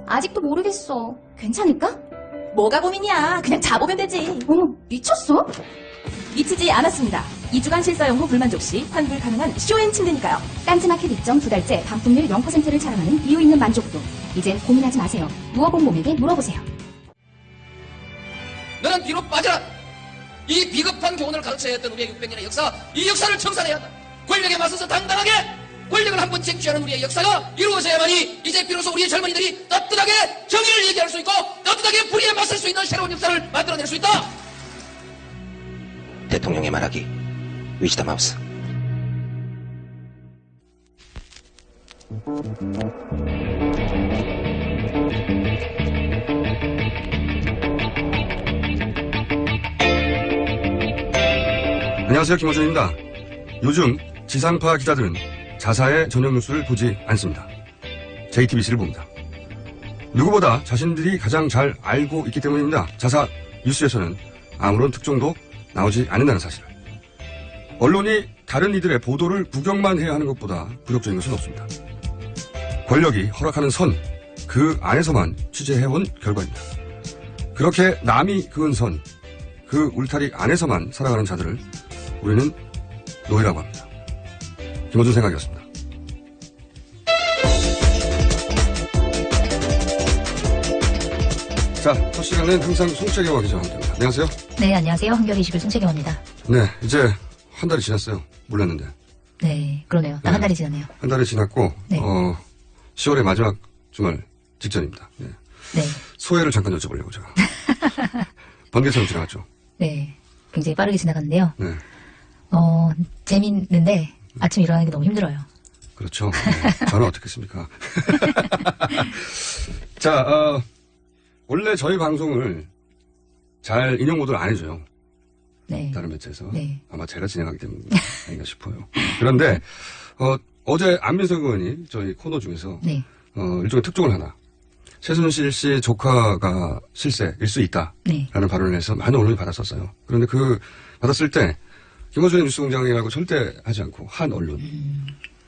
아직도 모르겠어. 괜찮을까? 뭐가 고민이야. 그냥 자보면 되지. 어머, 미쳤어? 미치지 않았습니다. 2주간 실사용 후 불만족 시 환불 가능한 쇼앤 침대니까요. 딴지마켓 입점 2달째 반품률 0%를 자랑하는 이유 있는 만족도. 이젠 고민하지 마세요. 무어본 몸에게 물어보세요. 너는 뒤로 빠져라. 이 비겁한 교훈을 가르쳐야 했던 우리의 600년의 역사, 이 역사를 청산해야 한다. 권력에 맞서서 당당하게 권력을 한번 쟁취하는 우리의 역사가 이루어져야만이 이제 비로소 우리의 젊은이들이 떳떳하게 정의를 얘기할 수 있고 떳떳하게 불의에 맞설 수 있는 새로운 역사를 만들어낼 수 있다. 대통령의 말하기 위즈덤 하우스. 안녕하세요, 김호준입니다. 요즘 지상파 기자들은 자사의 전용 뉴스를 보지 않습니다. JTBC를 봅니다. 누구보다 자신들이 가장 잘 알고 있기 때문입니다. 자사 뉴스에서는 아무런 특종도 나오지 않는다는 사실을. 언론이 다른 이들의 보도를 구경만 해야 하는 것보다 부력적인 것은 없습니다. 권력이 허락하는 선, 그 안에서만 취재해온 결과입니다. 그렇게 남이 그은 선, 그 울타리 안에서만 살아가는 자들을 우리는 노예라고 합니다. 김호준 생각이었습니다. 자, 첫 시간은 항상 송채경화 기자와 함께합니다. 안녕하세요. 네, 안녕하세요. 한겨레21 송채경화입니다. 네, 이제 한 달이 지났어요. 몰랐는데. 네, 그러네요. 딱 한 달이 지났네요. 한 달이 지났고, 네. 10월의 마지막 주말 직전입니다. 네. 네. 소회를 잠깐 여쭤보려고 제가. 번개처럼 지나갔죠. 네, 굉장히 빠르게 지나갔는데요. 네. 재밌는데 아침 일어나는 게 너무 힘들어요. 그렇죠. 네. 저는 어떻겠습니까? 자, 원래 저희 방송을 잘 인용 보도를 안 해줘요. 네. 다른 매체에서. 네. 아마 제가 진행하기 때문에 아닌가 싶어요. 그런데, 어제 안민석 의원이 저희 코너 중에서, 네. 일종의 특종을 하나. 최순실 씨 조카가 실세일 수 있다. 네. 라는 발언을 해서 많은 언론이 받았었어요. 그런데 받았을 때, 김호준의 뉴스공장이라고 절대 하지 않고, 한 언론,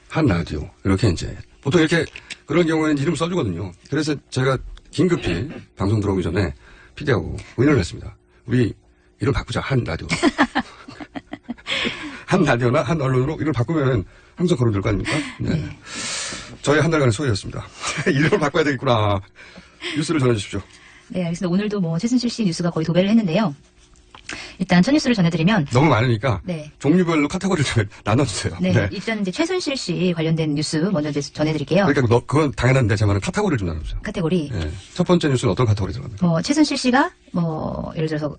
한 라디오, 이렇게 이제, 보통 이렇게, 그런 경우에는 이름 써주거든요. 그래서 제가 긴급히 방송 들어오기 전에 PD하고 의논을 했습니다. 우리 이름 바꾸자, 한 라디오. 한 라디오나 한 언론으로 이름을 바꾸면 항상 거론될 거 아닙니까? 네. 네. 저의 한 달간의 소회였습니다. 이름을 바꿔야 되겠구나. 뉴스를 전해주십시오. 네, 알겠습니다. 오늘도 최순실 씨 뉴스가 거의 도배를 했는데요. 일단 첫 뉴스를 전해드리면. 너무 많으니까. 네. 종류별로 카테고리를 좀 나눠주세요. 네. 일단 이제 최순실 씨 관련된 뉴스 먼저 이제 전해드릴게요. 그러니까 그건 당연한데 제 말은 카테고리를 좀 나눠주세요. 카테고리. 네. 첫 번째 뉴스는 어떤 카테고리 들어갑니까? 최순실 씨가 예를 들어서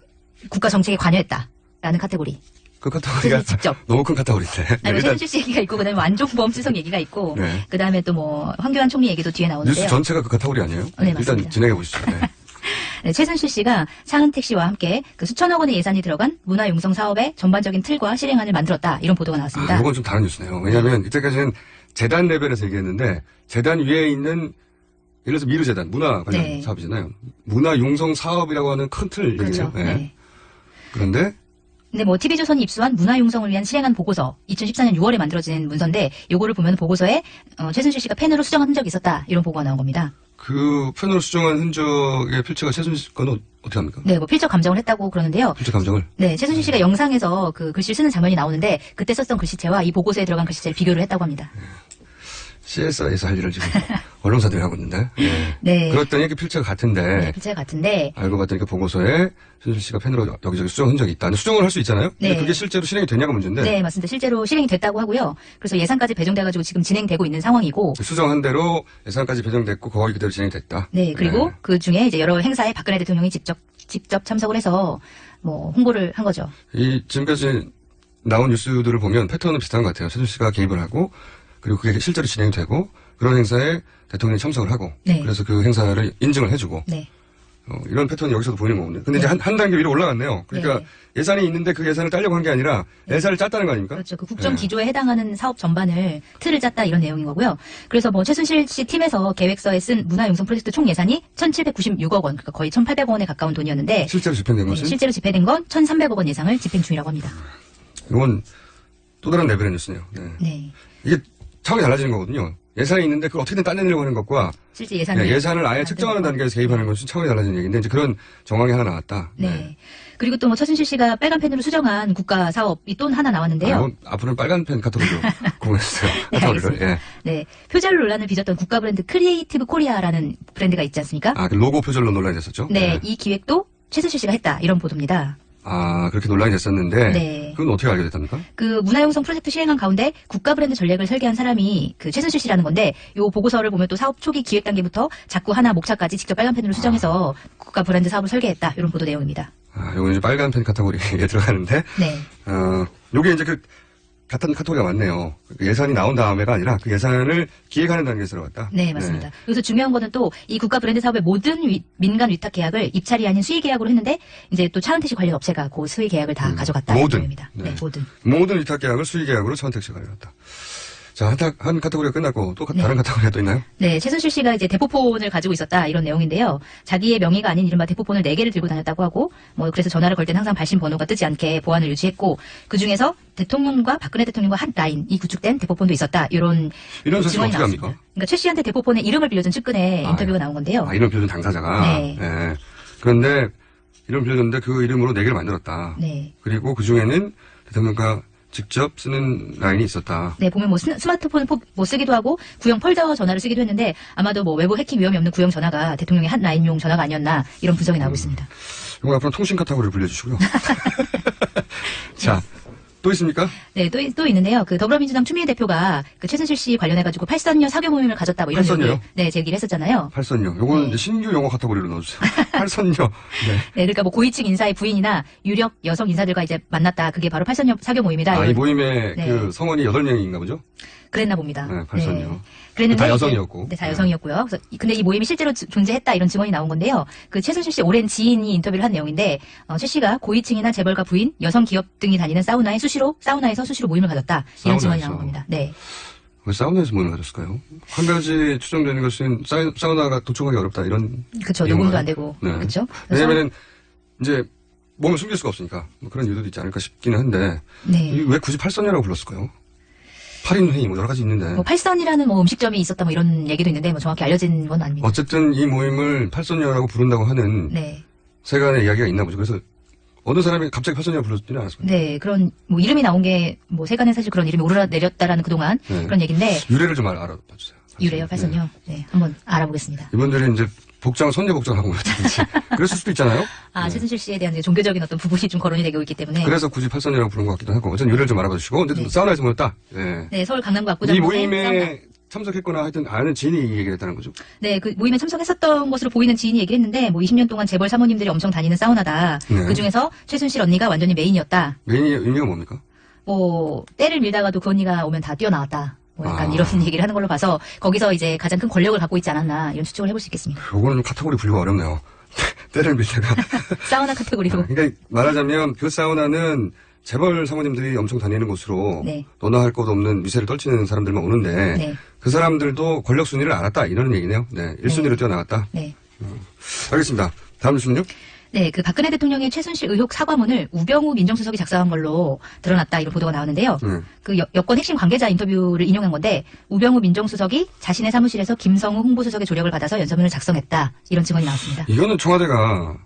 국가 정책에 관여했다라는 카테고리. 그 카테고리가 직접. 너무 큰 카테고리인데. 아니, 최순실 씨 얘기가 있고, 그 다음에 완종범 수석 얘기가 있고, 네. 그 다음에 또 황교안 총리 얘기도 뒤에 나오는데요. 뉴스 전체가 그 카테고리 아니에요? 네, 맞습니다. 일단 진행해 보시죠. 네. 네, 최순실 씨가 차은택 씨와 함께 그 수천억 원의 예산이 들어간 문화융성 사업의 전반적인 틀과 실행안을 만들었다. 이런 보도가 나왔습니다. 이건 좀 다른 뉴스네요. 왜냐하면 이때까지는 재단 레벨에서 얘기했는데 재단 위에 있는 예를 들어서 미르재단 문화 관련 네. 사업이잖아요. 문화융성 사업이라고 하는 큰 틀 그렇죠. 얘기예요. 네. 네. 그런데 근데 TV조선이 입수한 문화융성을 위한 실행안 보고서 2014년 6월에 만들어진 문서인데 요거를 보면 보고서에 최순실 씨가 펜으로 수정한 흔적이 있었다. 이런 보고가 나온 겁니다. 그 펜으로 수정한 흔적의 필체가 최순실 거는 어떻게 합니까? 네, 필적 감정을 했다고 그러는데요. 필체 감정을? 네, 최순실 씨가 영상에서 그 글씨를 쓰는 장면이 나오는데 그때 썼던 글씨체와 이 보고서에 들어간 글씨체를 비교를 했다고 합니다. CSI에서 할 일을 지금 언론사들이 하고 있는데. 네. 네. 그랬더니 이게 필체가 같은데. 네, 필체가 같은데. 알고 봤더니 그 보고서에 최순실 씨가 펜으로 여기저기 수정 흔적이 있다. 수정을 할 수 있잖아요. 근데 네. 그게 실제로 실행이 되냐가 문제인데. 네, 맞습니다. 실제로 실행이 됐다고 하고요. 그래서 예산까지 배정돼가지고 지금 진행되고 있는 상황이고. 수정한 대로 예산까지 배정됐고 거의 그대로 진행됐다. 네, 그리고 네. 그 중에 이제 여러 행사에 박근혜 대통령이 직접 참석을 해서 홍보를 한 거죠. 지금까지 나온 뉴스들을 보면 패턴은 비슷한 것 같아요. 최순실 씨가 개입을 하고 그리고 그게 실제로 진행되고 그런 행사에 대통령이 참석을 하고 네. 그래서 그 행사를 인증을 해주고 네. 이런 패턴이 여기서도 보이는 거거든요. 근데 네. 이제 한 단계 위로 올라갔네요. 그러니까 네. 예산이 있는데 그 예산을 따려고 한 게 아니라 예산을 짰다는 거 아닙니까? 그렇죠. 그 국정 네. 기조에 해당하는 사업 전반을 틀을 짰다 이런 내용인 거고요. 그래서 최순실 씨 팀에서 계획서에 쓴 문화융성 프로젝트 총 예산이 1,796억 원, 그러니까 거의 1,800원에 가까운 돈이었는데 실제로 집행된 것은? 실제로 집행된 건 1,300억 원 예상을 집행 중이라고 합니다. 이건 또 다른 레벨의 뉴스네요. 네. 네. 이게 차원이 달라지는 거거든요. 예산이 있는데 그걸 어떻게든 따내려고 하는 것과 실제 예산을 예산을 아예 만드는 측정하는 거. 단계에서 개입하는 것은 차원이 달라진 얘기인데 이제 그런 정황이 하나 나왔다. 네. 그리고 또 뭐 최순실 씨가 빨간 펜으로 수정한 국가 사업이 또 하나 나왔는데요. 앞으로는 빨간 펜 카테고리로 공개했어요. 네, 카테고리를. 알겠습니다. 예. 네. 표절 논란을 빚었던 국가 브랜드 크리에이티브 코리아라는 브랜드가 있지 않습니까? 그 로고 표절로 논란이 됐었죠. 네. 예. 이 기획도 최순실 씨가 했다. 이런 보도입니다. 그렇게 논란이 됐었는데 네. 그건 어떻게 알게 됐답니까? 그 문화용성 프로젝트 시행한 가운데 국가 브랜드 전략을 설계한 사람이 그 최순실 씨라는 건데 요 보고서를 보면 또 사업 초기 기획 단계부터 자꾸 하나 목차까지 직접 빨간 펜으로 수정해서 국가 브랜드 사업을 설계했다. 이런 보도 내용입니다. 요건 이제 빨간 펜 카테고리에 들어가는데 네. 요게 이제 같은 카테고리가 맞네요. 예산이 나온 다음에가 아니라 그 예산을 기획하는 단계에서 들어갔다. 네, 맞습니다. 여기서 중요한 거는 또 이 국가 브랜드 사업의 모든 민간 위탁 계약을 입찰이 아닌 수의 계약으로 했는데 이제 또 차은택 씨 관련 업체가 그 수의 계약을 다 가져갔다. 이런 모든. 내용입니다. 네, 네. 모든. 모든 위탁 계약을 수의 계약으로 차은택 씨가 가져갔다. 자, 한 카테고리가 끝났고 또 다른 카테고리가 또 있나요? 네, 최순실 씨가 이제 대포폰을 가지고 있었다 이런 내용인데요. 자기의 명의가 아닌 이른바 대포폰을 4개를 들고 다녔다고 하고, 뭐 그래서 전화를 걸 때는 항상 발신 번호가 뜨지 않게 보안을 유지했고, 그 중에서 대통령과 박근혜 대통령과 한 라인이 구축된 대포폰도 있었다. 이런 소식 증언이 어떻게 나왔습니다. 합니까? 그러니까 최 씨한테 대포폰의 이름을 빌려준 측근의 인터뷰가 나온 건데요. 이름 빌려준 당사자가. 네. 예. 그런데 이름 빌려줬는데 그 이름으로 4개를 만들었다. 네. 그리고 그 중에는 대통령과 직접 쓰는 라인이 있었다. 네, 보면 뭐 스마트폰을 뭐 쓰기도 하고 구형 폴더 전화를 쓰기도 했는데 아마도 뭐 외부 해킹 위험이 없는 구형 전화가 대통령의 한 라인용 전화가 아니었나 이런 분석이 나오고 있습니다. 이건 앞으로 통신 카테고리를 불려주시고요. 자, 또 있습니까? 네, 또 있는데요. 그 더불어민주당 추미애 대표가 그 최순실 씨 관련해가지고 팔선녀 사교 모임을 가졌다 뭐 이런 팔선녀요? 얘기를 네, 제기를 했었잖아요. 팔선녀. 요거는 네. 이제 신규 용어 카테고리로 넣어주세요. 팔선녀. 네. 네, 그러니까 뭐 고위층 인사의 부인이나 유력 여성 인사들과 이제 만났다. 그게 바로 팔선녀 사교 모임이다. 이 이런- 모임의 네. 그 성원이 8명인가 보죠? 그랬나 봅니다. 네, 팔선녀. 그랬는데 다 이제- 여성이었고. 네, 다 여성이었고요. 그래서 근데 이 모임이 실제로 존재했다 이런 증언이 나온 건데요. 그 최순실 씨 오랜 지인이 인터뷰를 한 내용인데 최 씨가 고위층이나 재벌가 부인, 여성 기업 등이 다니는 사우나에서 수시로 모임을 가졌다 이런 증언이 사우나에서. 나온 겁니다. 네, 왜 사우나에서 모임을 가졌을까요? 한 가지 추정되는 것은 사우나가 도청하기 어렵다 이런. 그렇죠. 이런 녹음도 거예요? 안 되고 네. 그렇죠. 왜냐면은 이제 몸을 숨길 수가 없으니까 뭐 그런 이유도 있지 않을까 싶기는 한데 네. 왜 굳이 팔선녀라고 불렀을까요? 8인 회의 뭐 여러 가지 있는데 뭐 팔선이라는 뭐 음식점이 있었다 뭐 이런 얘기도 있는데 뭐 정확히 알려진 건 아닙니다. 어쨌든 이 모임을 팔선녀라고 부른다고 하는 네, 세간의 이야기가 있나 보죠. 그래서 어느 사람이 갑자기 팔선녀를 불렀지는 않았을 거예요. 네 그런 뭐 이름이 나온 게 뭐 세간에 사실 그런 이름이 오르내렸다라는 그동안 네. 그런 얘기인데 유래를 좀 알아봐 주세요. 유래요 팔선요. 네, 한번 알아보겠습니다. 이분들이 이제 선녀 복장하고 그러든지 그랬을 수도 있잖아요. 아 최순실 씨에 대한 이제 종교적인 어떤 부분이 좀 거론이 되고 있기 때문에 그래서 굳이 팔선녀라고 부른 것 같기도 하고 어쨌든 유래를 좀 알아봐 주시고 근데 네. 사우나에서 모였다. 네. 네 서울 강남구 압구정 이 사우나. 모임에 참석했거나 하여튼 아는 지인이 이 얘기를 했다는 거죠. 네, 그 모임에 참석했었던 것으로 보이는 지인이 얘기를 했는데, 뭐 20년 동안 재벌 사모님들이 엄청 다니는 사우나다. 네. 그 중에서 최순실 언니가 완전히 메인이었다. 메인의 의미가 뭡니까? 뭐, 때를 밀다가도 그 언니가 오면 다 뛰어나왔다. 뭐 약간 아. 이런 얘기를 하는 걸로 봐서, 거기서 이제 가장 큰 권력을 갖고 있지 않았나, 이런 추측을 해볼 수 있겠습니다. 요거는 좀 카테고리 분류가 어렵네요. 때를 밀다가. 사우나 카테고리로. 그러니까 말하자면 그 사우나는 재벌 사모님들이 엄청 다니는 곳으로 네. 너나 할 것 없는 미세를 떨치는 사람들만 오는데 네. 그 사람들도 권력 순위를 알았다 이런 얘기네요. 네, 1순위로 뛰어나갔다. 네. 알겠습니다. 다음 뉴스는요? 네, 그 박근혜 대통령의 최순실 의혹 사과문을 우병우 민정수석이 작성한 걸로 드러났다 이런 보도가 나오는데요. 그 여권 핵심 관계자 인터뷰를 인용한 건데 우병우 민정수석이 자신의 사무실에서 김성우 홍보수석의 조력을 받아서 연설문을 작성했다 이런 증언이 나왔습니다. 이거는 청와대가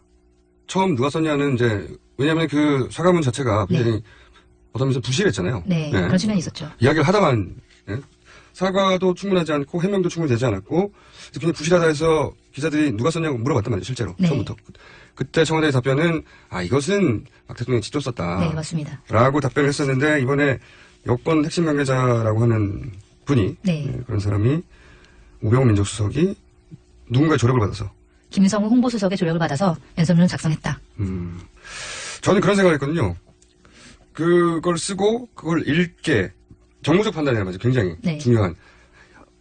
처음 누가 썼냐는 이제 왜냐하면 그 사과문 자체가 굉장히 어떤 면에서 부실했잖아요. 네, 그런 측면이 있었죠. 이야기를 하다만 예? 사과도 충분하지 않고 해명도 충분히 되지 않았고 그냥 부실하다 해서 기자들이 누가 썼냐고 물어봤단 말이에요. 실제로 네. 처음부터. 그때 청와대의 답변은 이것은 박 대통령이 직접 썼다. 네, 맞습니다. 라고 답변을 했었는데 이번에 여권 핵심 관계자라고 하는 분이 네. 그런 사람이 우병우 민정수석이 누군가의 조력을 받아서 김성우 홍보수석의 조력을 받아서 연설문을 작성했다. 저는 그런 생각을 했거든요. 그걸 쓰고 그걸 읽게 정무적 판단이라는 말이죠. 굉장히 네. 중요한.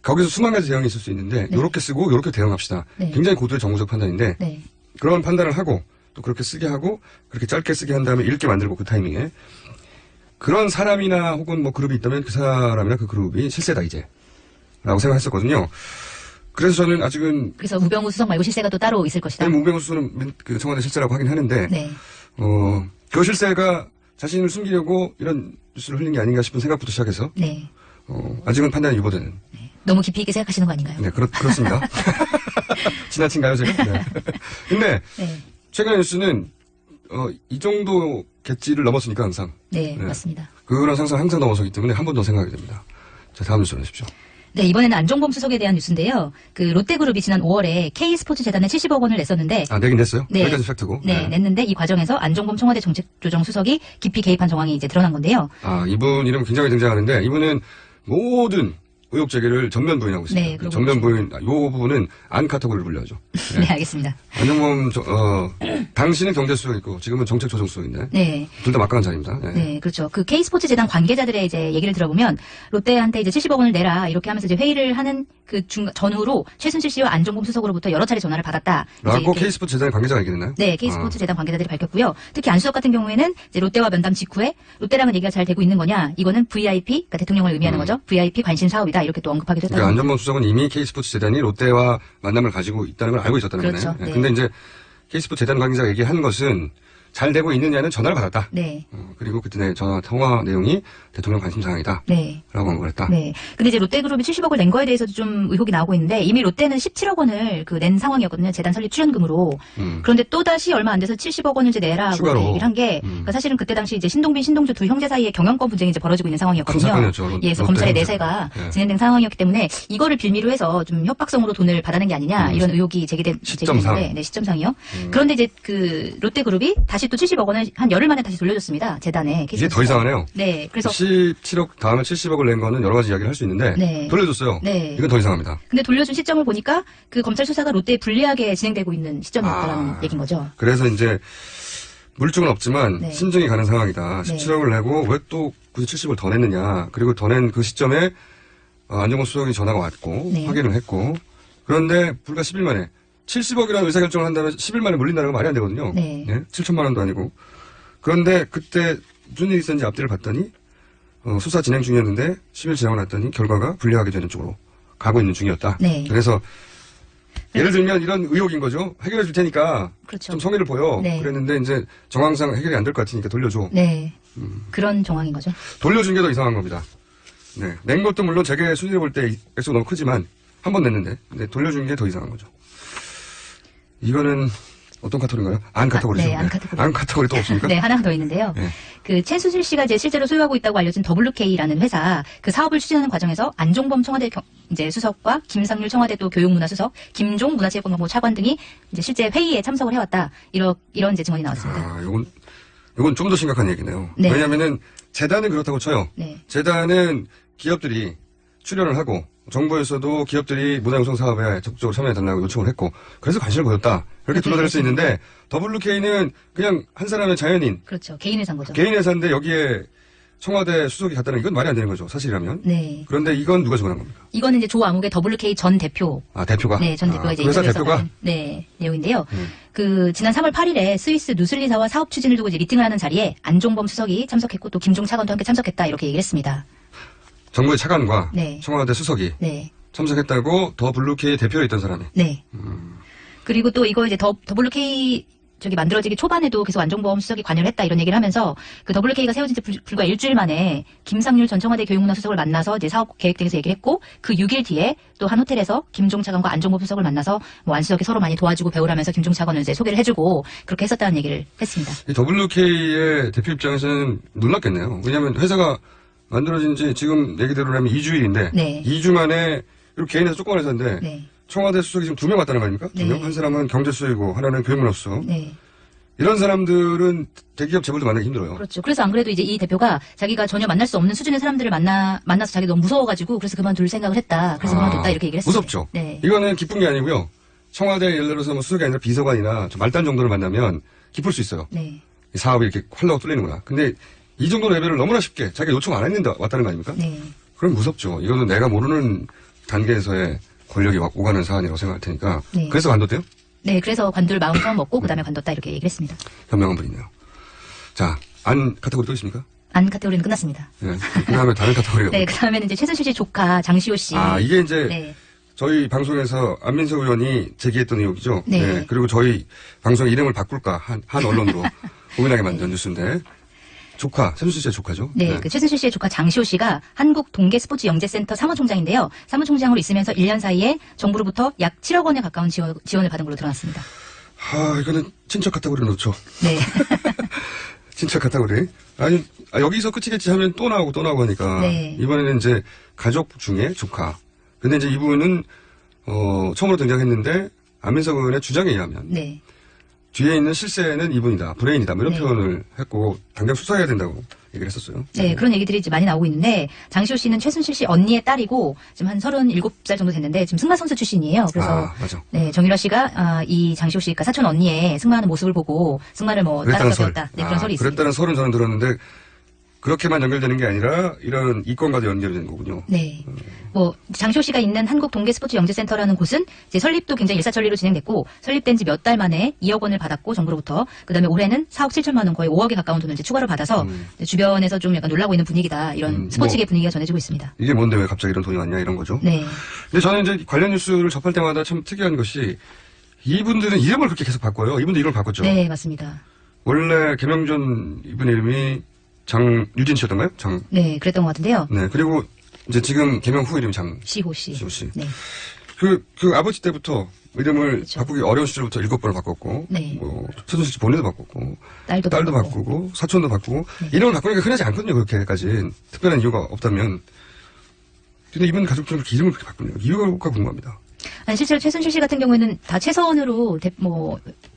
거기서 수만 가지 대응이 있을 수 있는데 네. 이렇게 쓰고 이렇게 대응합시다. 네. 굉장히 고도의 정무적 판단인데 네. 그런 판단을 하고 또 그렇게 쓰게 하고 그렇게 짧게 쓰게 한 다음에 읽게 만들고 그 타이밍에 그런 사람이나 혹은 뭐 그룹이 있다면 그 사람이나 그 그룹이 실세다 이제 라고 생각했었거든요. 그래서 저는 아직은 그래서 우병우 수석 말고 실세가 또 따로 있을 것이다. 우병우 수석은 그 청와대 실세라고 하긴 하는데 네. 그 실세가 자신을 숨기려고 이런 뉴스를 흘린 게 아닌가 싶은 생각부터 시작해서 네. 아직은 판단이 유보되는. 너무 깊이 있게 생각하시는 거 아닌가요? 네, 그렇습니다. 지나친가요, 제가? 네. 근데, 네. 최근의 뉴스는, 이 정도 객지를 넘었으니까 항상. 네, 네. 맞습니다. 그런 상상 항상 넘어서기 때문에 한 번 더 생각하게 됩니다. 자, 다음 뉴스로 해주십시오. 네, 이번에는 안종범 수석에 대한 뉴스인데요. 그 롯데그룹이 지난 5월에 K스포츠재단에 70억 원을 냈었는데 아, 내긴 냈어요? 네. 여기까지 팩트고. 네, 냈는데 이 과정에서 안종범 청와대 정책조정수석이 깊이 개입한 정황이 이제 드러난 건데요. 아, 이분 이름 굉장히 등장하는데, 이분은 모든 의혹 제기를 전면 부인하고 있습니다. 네, 그러고 전면 부인, 이 부분은 안 카테고리를 불려야죠. 네, 알겠습니다. 안종범, 당신은 경제수석이고, 지금은 정책조정수석인데, 네. 둘 다 막강한 자리입니다. 네. 네, 그렇죠. 그 K스포츠재단 관계자들의 이제 얘기를 들어보면 롯데한테 이제 70억 원을 내라 이렇게 하면서 이제 회의를 하는 그 전후로 최순실 씨와 안종범 수석으로부터 여러 차례 전화를 받았다. 이제 라고 이렇게 K스포츠 재단의 관계자가 얘기했나요? 네, K스포츠재단 관계자들이 밝혔고요. 특히 안 수석 같은 경우에는 이제 롯데와 면담 직후에 롯데랑은 얘기가 잘 되고 있는 거냐? 이거는 VIP, 그러니까 대통령을 의미하는 거죠. VIP 관심 사업이다 이렇게 또 언급하기도 했다고. 그러니까 안종범 수석은 이미 K스포츠 재단이 롯데와 만남을 가지고 있다는 걸 알고 있었다는 그렇죠. 거네요. 네. 근데 이제 K스포츠 재단 관계자가 얘기한 것은 잘 되고 있느냐는 전화를 받았다. 네. 그리고 그때 전화 통화 내용이 대통령 관심 사항이다. 네. 라고 언급을 했다. 네. 근데 이제 롯데그룹이 70억을 낸 거에 대해서도 좀 의혹이 나오고 있는데 이미 롯데는 17억 원을 그 낸 상황이었거든요. 재단 설립 출연금으로. 그런데 또 다시 얼마 안 돼서 70억 원을 이제 내라고 추가로. 얘기를 한 게 그러니까 사실은 그때 당시 이제 신동빈, 신동주 두 형제 사이에 경영권 분쟁이 이제 벌어지고 있는 상황이었거든요. 큰 사건이었죠. 예, 그래서 롯데 검찰의 형제. 내세가 네. 진행된 상황이었기 때문에 이거를 빌미로 해서 좀 협박성으로 돈을 받아낸 게 아니냐 이런 의혹이 시점상. 제기됐는데 네, 시점상이요. 그런데 이제 그 롯데그룹이 다시 또 70억 원을 한 열흘 만에 다시 돌려줬습니다. 재단에. 이게 더 이상하네요. 네. 그래서 17억 다음에 70억을 낸 거는 여러 가지 이야기를 할 수 있는데 네. 돌려줬어요. 네. 이건 더 이상합니다. 근데 돌려준 시점을 보니까 그 검찰 수사가 롯데에 불리하게 진행되고 있는 시점이었다는 얘기인 거죠. 그래서 이제 물증은 없지만 네. 신증이 가는 상황이다. 네. 17억을 내고 왜 또 굳이 70을 더 냈느냐. 그리고 더 낸 그 시점에 안종범 수석이 전화가 왔고 네. 확인을 했고 그런데 불과 10일 만에 70억이라는 의사결정을 한다면 10일 만에 물린다는 건 말이 안 되거든요. 네. 7천만 원도 아니고. 그런데 그때 무슨 일이 있었는지 앞뒤를 봤더니 수사 진행 중이었는데 10일 지나고 났더니 결과가 불리하게 되는 쪽으로 가고 있는 중이었다. 네. 그래서 예를 들면 이런 의혹인 거죠. 해결해 줄 테니까 그렇죠. 좀 성의를 보여. 네. 그랬는데 이제 정황상 해결이 안 될 것 같으니까 돌려줘. 네. 그런 정황인 거죠. 돌려준 게 더 이상한 겁니다. 네. 낸 것도 물론 제게 수준해 볼 때 액수가 너무 크지만 한 번 냈는데 근데 돌려준 게 더 이상한 거죠. 이거는 어떤 카테고리인가요? 안 카테고리죠. 네, 안 카테고리. 안 카테고리 또 없습니까? 네, 하나가 더 있는데요. 네. 그 최순실 씨가 이제 실제로 소유하고 있다고 알려진 WK라는 회사 그 사업을 추진하는 과정에서 안종범 청와대 이제 수석과 김상률 청와대 또 교육문화수석, 김종 문화체육관광부 차관 등이 이제 실제 회의에 참석을 해왔다. 이런 이제 증언이 나왔습니다. 아, 요건 좀 더 심각한 얘기네요. 네. 왜냐면은 재단은 그렇다고 쳐요. 네. 재단은 기업들이 출연을 하고 정부에서도 기업들이 문화유성 사업에 적극적으로 참여해달라고 요청을 했고 그래서 관심을 보였다. 이렇게 네, 둘러댈 수 있는데 WK는 그냥 한 사람의 자연인 그렇죠. 개인 회사인 거죠. 개인 회사인데 여기에 청와대 수석이 갔다는 이건 말이 안 되는 거죠. 사실이라면. 네. 그런데 이건 누가 증언한 겁니까? 이거는 이제 조아무개 WK 전 대표 아, 대표가? 네, 전 대표가 이제 그 회사 인터뷰에서 대표가? 나온, 네, 내용인데요. 그 지난 3월 8일에 스위스 누슬리사와 사업 추진을 두고 이제 미팅을 하는 자리에 안종범 수석이 참석했고 또 김종 차관도 함께 참석했다 이렇게 얘기를 했습니다. 정부의 차관과 네. 청와대 수석이 네, 참석했다고 WK 대표에 있던 사람이. 네. 그리고 또 이거 이제 WK 저기 만들어지기 초반에도 계속 안종범 수석이 관여를 했다 이런 얘기를 하면서 그 WK가 세워진 지 불과 일주일 만에 김상률 전 청와대 교육문화수석을 만나서 이제 사업 계획 등에서 얘기를 했고 그 6일 뒤에 또 한 호텔에서 김종 차관과 안종범 수석을 만나서 뭐 안 수석이 서로 많이 도와주고 배우라면서 김종 차관을 이제 소개를 해주고 그렇게 했었다는 얘기를 했습니다. 이 WK의 대표 입장에서는 놀랐겠네요. 왜냐하면 회사가 만들어진 지 지금 얘기대로라면 2주일인데 네. 2주 만에 이렇게 개인에서 조그만 회사인데 네. 청와대 수석이 지금 2명 왔다는 거 아닙니까? 네. 2명? 한 사람은 경제수석이고 하나는 교육문화수석. 네. 이런 사람들은 대기업 재벌도 만나기 힘들어요. 그렇죠. 그래서 안 그래도 이제 이 대표가 자기가 전혀 만날 수 없는 수준의 사람들을 만나서 자기 너무 무서워가지고 그래서 그만둘 생각을 했다. 그래서 그만뒀다 이렇게 얘기를 했어요. 무섭죠. 네. 이거는 기쁜 게 아니고요. 청와대 예를 들어서 뭐 수석이 아니라 비서관이나 좀 말단 정도를 만나면 기쁠 수 있어요. 네. 이 사업이 이렇게 활로가 뚫리는구나. 근데 이 정도 레벨을 너무나 쉽게 자기가 요청 안 했는데 왔다는 거 아닙니까? 네. 그럼 무섭죠. 이거는 내가 모르는 단계에서의 권력이 오가는 사안이라고 생각할 테니까. 네. 그래서 관뒀대요? 네. 그래서 관둘 마음 처음 먹고 그다음에 관뒀다 이렇게 얘기를 했습니다. 현명한 분이네요. 자, 안 카테고리 또 있습니까? 안 카테고리는 끝났습니다. 네. 그 다음에 다른 카테고리가 네. 그다음에는 이제 최순실 씨 조카 장시호 씨. 아, 이게 이제 네. 저희 방송에서 안민석 의원이 제기했던 의혹이죠. 네. 그리고 저희 방송 이름을 바꿀까 한 언론으로 고민하게 만든 뉴스인데 조카, 최순실 씨의 조카죠. 네, 그 최순실 씨의 조카 장시호 씨가 한국동계스포츠영재센터 사무총장인데요. 사무총장으로 있으면서 1년 사이에 정부로부터 약 7억 원에 가까운 지원을 받은 걸로 드러났습니다. 이거는 친척 카테고리로 넣죠. 네. 친척 카테고리. 아니, 여기서 끝이겠지 하면 또 나오고 하니까. 네. 이번에는 이제 가족 중에 조카. 근데 이제 이분은, 처음으로 등장했는데, 안민석 의원의 주장에 의하면. 네. 뒤에 있는 실세는 이분이다. 브레인이다. 뭐 이런 네. 표현을 했고, 당장 수사해야 된다고 얘기를 했었어요. 네, 그런 얘기들이 이제 많이 나오고 있는데, 장시호 씨는 최순실 씨 언니의 딸이고, 지금 한 37살 정도 됐는데, 지금 승마 선수 출신이에요. 그래서, 맞아. 네, 정유라 씨가, 이 장시호 씨, 그러니까 사촌 언니의 승마하는 모습을 보고, 승마를 뭐, 따라서 배웠다. 네, 그런 설이 있습니다. 그랬다는 설은 저는 들었는데, 그렇게만 연결되는 게 아니라, 이런 이권과도 연결되는 거군요. 네. 뭐, 장시호 씨가 있는 한국동계스포츠영재센터라는 곳은 이제 설립도 굉장히 일사천리로 진행됐고, 설립된 지 몇 달 만에 2억 원을 받았고, 정부로부터. 그 다음에 올해는 4억 7천만 원, 거의 5억에 가까운 돈을 이제 추가로 받아서, 이제 주변에서 좀 약간 놀라고 있는 분위기다. 이런 스포츠계 분위기가 전해지고 있습니다. 이게 뭔데 왜 갑자기 이런 돈이 왔냐, 이런 거죠. 네. 근데 저는 이제 관련 뉴스를 접할 때마다 참 특이한 것이, 이분들은 이름을 그렇게 계속 바꿔요. 이분도 이름을 바꿨죠. 네, 맞습니다. 원래 개명 전 이분의 이름이 장유진 씨였던가요? 네, 그랬던 것 같은데요. 네, 그리고 이제 지금 개명 후 이름이 시호 씨. 시호 씨. 네. 그 아버지 때부터 이름을 그렇죠. 바꾸기 어려운 시절부터 7번을 바꿨고, 네. 뭐, 최순실 씨 본인도 바꿨고, 딸도 바꾸고, 사촌도 바꾸고, 네. 이름을 바꾸니까 흔하지 않거든요, 그렇게까지. 특별한 이유가 없다면. 근데 이번 가족 중에 이름을 그렇게 바꾸네요. 이유가 궁금합니다. 아니, 실제로 최순실 씨 같은 경우에는 다 최선으로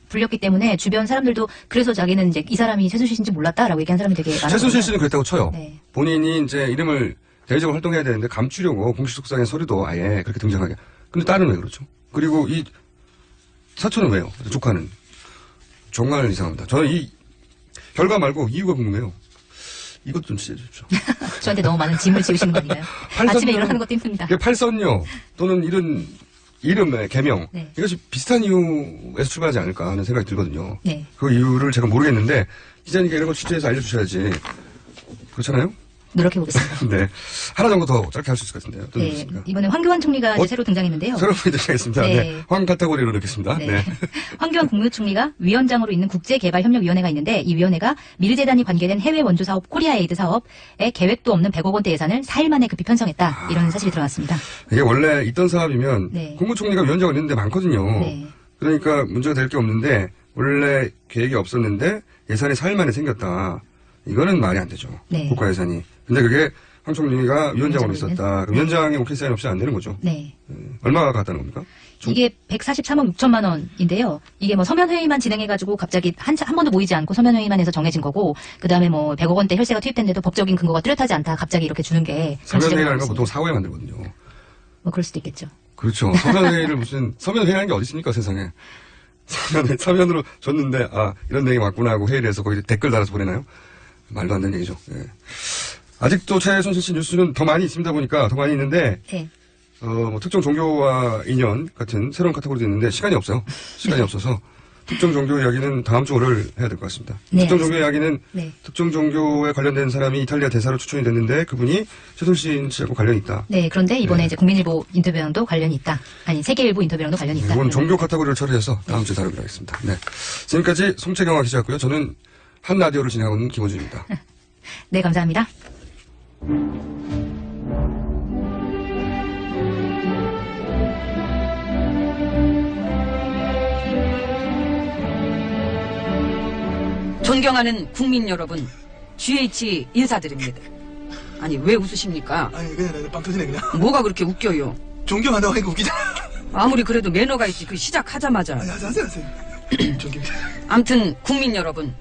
불렸기 때문에 주변 사람들도 그래서 자기는 이제 이 사람이 최순실 씨인지 몰랐다라고 얘기한 사람이 되게 많아요. 최순실 씨는 그랬다고 쳐요. 네. 본인이 이제 이름을 대외적으로 활동해야 되는데 감추려고 공식 속상의 서류도 아예 그렇게 등장하게. 근데 딸은 왜 그렇죠? 그리고 이 사촌은 왜요? 조카는. 정말 이상합니다. 저는 이 결과 말고 이유가 궁금해요. 이것 좀 지혜해 주십시오. 저한테 너무 많은 짐을 지우시는 건가요? 아침에 일어나는 것도 힘듭니다. 팔선녀 또는 이런 이름의 개명 네. 이것이 비슷한 이유에서 출발하지 않을까 하는 생각이 들거든요. 네. 그 이유를 제가 모르겠는데 기자님께 이런 거 취재해서 알려주셔야지. 그렇잖아요? 노력해보겠습니다. 네. 하나 정도 더 짧게 할 수 있을 것 같은데요. 어떤 네. 뉴스입니까? 이번에 황교안 총리가 이제 새로 등장했는데요. 새로운 분이 등장했습니다. 네. 네. 황 카테고리로 넣겠습니다. 네. 네. 황교안 국무총리가 위원장으로 있는 국제개발협력위원회가 있는데 이 위원회가 미르재단이 관계된 해외 원조 사업 코리아에이드 사업에 계획도 없는 100억 원대 예산을 4일 만에 급히 편성했다. 이런 사실이 들어갔습니다. 이게 원래 있던 사업이면 네. 국무총리가 위원장을 있는데 많거든요. 네. 그러니까 문제가 될 게 없는데 원래 계획이 없었는데 예산이 4일 만에 생겼다. 이거는 말이 안 되죠. 네. 국가 예산이. 근데 그게 황 총리가 위원장으로 있었다. 그럼 네. 위원장이 오케이 사인 없이 안 되는 거죠. 네. 얼마가 갔다는 겁니까? 이게 143억 6천만 원인데요. 이게 뭐 서면회의만 진행해가지고 갑자기 한 번도 모이지 않고 서면회의만 해서 정해진 거고, 그 다음에 뭐 100억 원대 혈세가 투입됐는데도 법적인 근거가 뚜렷하지 않다. 갑자기 이렇게 주는 게. 서면회의라는 건 보통 사후에 만들거든요. 뭐 그럴 수도 있겠죠. 그렇죠. 서면회의를 서면회의라는 게 어디 있습니까, 세상에. 서면으로 줬는데, 이런 내용이 맞구나 하고 회의를 해서 거기 댓글 달아서 보내나요? 말도 안 되는 얘기죠. 예. 아직도 최순실 씨 뉴스는 더 많이 있습니다 보니까 더 많이 있는데, 네. 뭐 특정 종교와 인연 같은 새로운 카테고리도 있는데 시간이 없어요. 시간이 없어서 특정 종교 이야기는 다음 주 월요일 해야 될 것 같습니다. 네, 특정 종교 이야기는 네. 특정 종교에 관련된 사람이 이탈리아 대사로 추천이 됐는데 그분이 최순실 씨하고 관련이 있다. 네, 그런데 이번에 네. 이제 국민일보 인터뷰랑도 관련이 있다. 아니, 세계일보 인터뷰랑도 관련이 있다. 이건 종교 카테고리를 처리해서 다음 주에 다루기로 하겠습니다. 네. 지금까지 송채경화 기자였고요. 저는 한 라디오를 진행하고 있는 김호준입니다. 네, 감사합니다. 존경하는 국민 여러분, GH 인사드립니다. 아니, 왜 웃으십니까? 아니 그냥 빵 터지네 그냥. 뭐가 그렇게 웃겨요? 존경한다고 하니까 웃기잖아. 아무리 그래도 매너가 있지, 그 시작하자마자. 아니 하세요. 존경. 암튼 국민 여러분,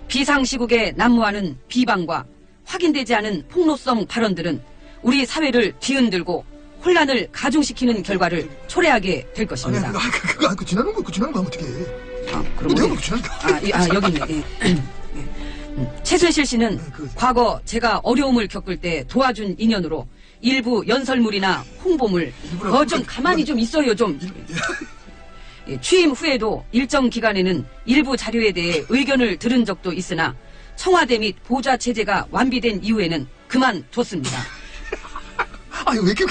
비상시국에 난무하는 비방과 확인되지 않은 폭로성 발언들은 우리 사회를 뒤흔들고 혼란을 가중시키는 결과를 초래하게 될 아니 것입니다. 그거 지나는 거 지나는 거 하면 어떡해. 그럼 내가 우리- 뭐 지나는 거. 여기 있네. 예. 최순실 씨는 과거 제가 어려움을 겪을 때 도와준 인연으로 일부 연설물이나 홍보물 좀 가만히 좀 있어요 좀. 예, 취임 후에도 일정 기간에는 일부 자료에 대해 의견을 들은 적도 있으나 청와대 및 보좌 체제가 완비된 이후에는 그만뒀습니다. 아니 왜 이렇게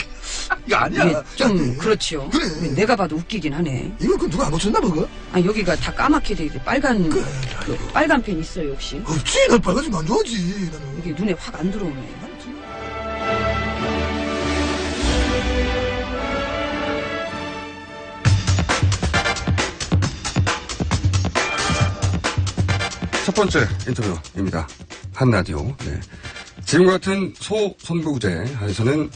이거 아니야. 이게 좀 야, 그렇지요. 그래. 내가 봐도 웃기긴 하네. 이거 그 누가 안 고쳤나 그거? 아 여기가 다 까맣게 돼 있대. 빨간 그래. 그 빨간 펜 있어요 혹시? 없지. 난 빨간색 안 좋아하지. 나는. 이게 눈에 확 안 들어오네. 첫 번째 인터뷰입니다. 한라디오. 네. 지금과 같은 소선거구제에서는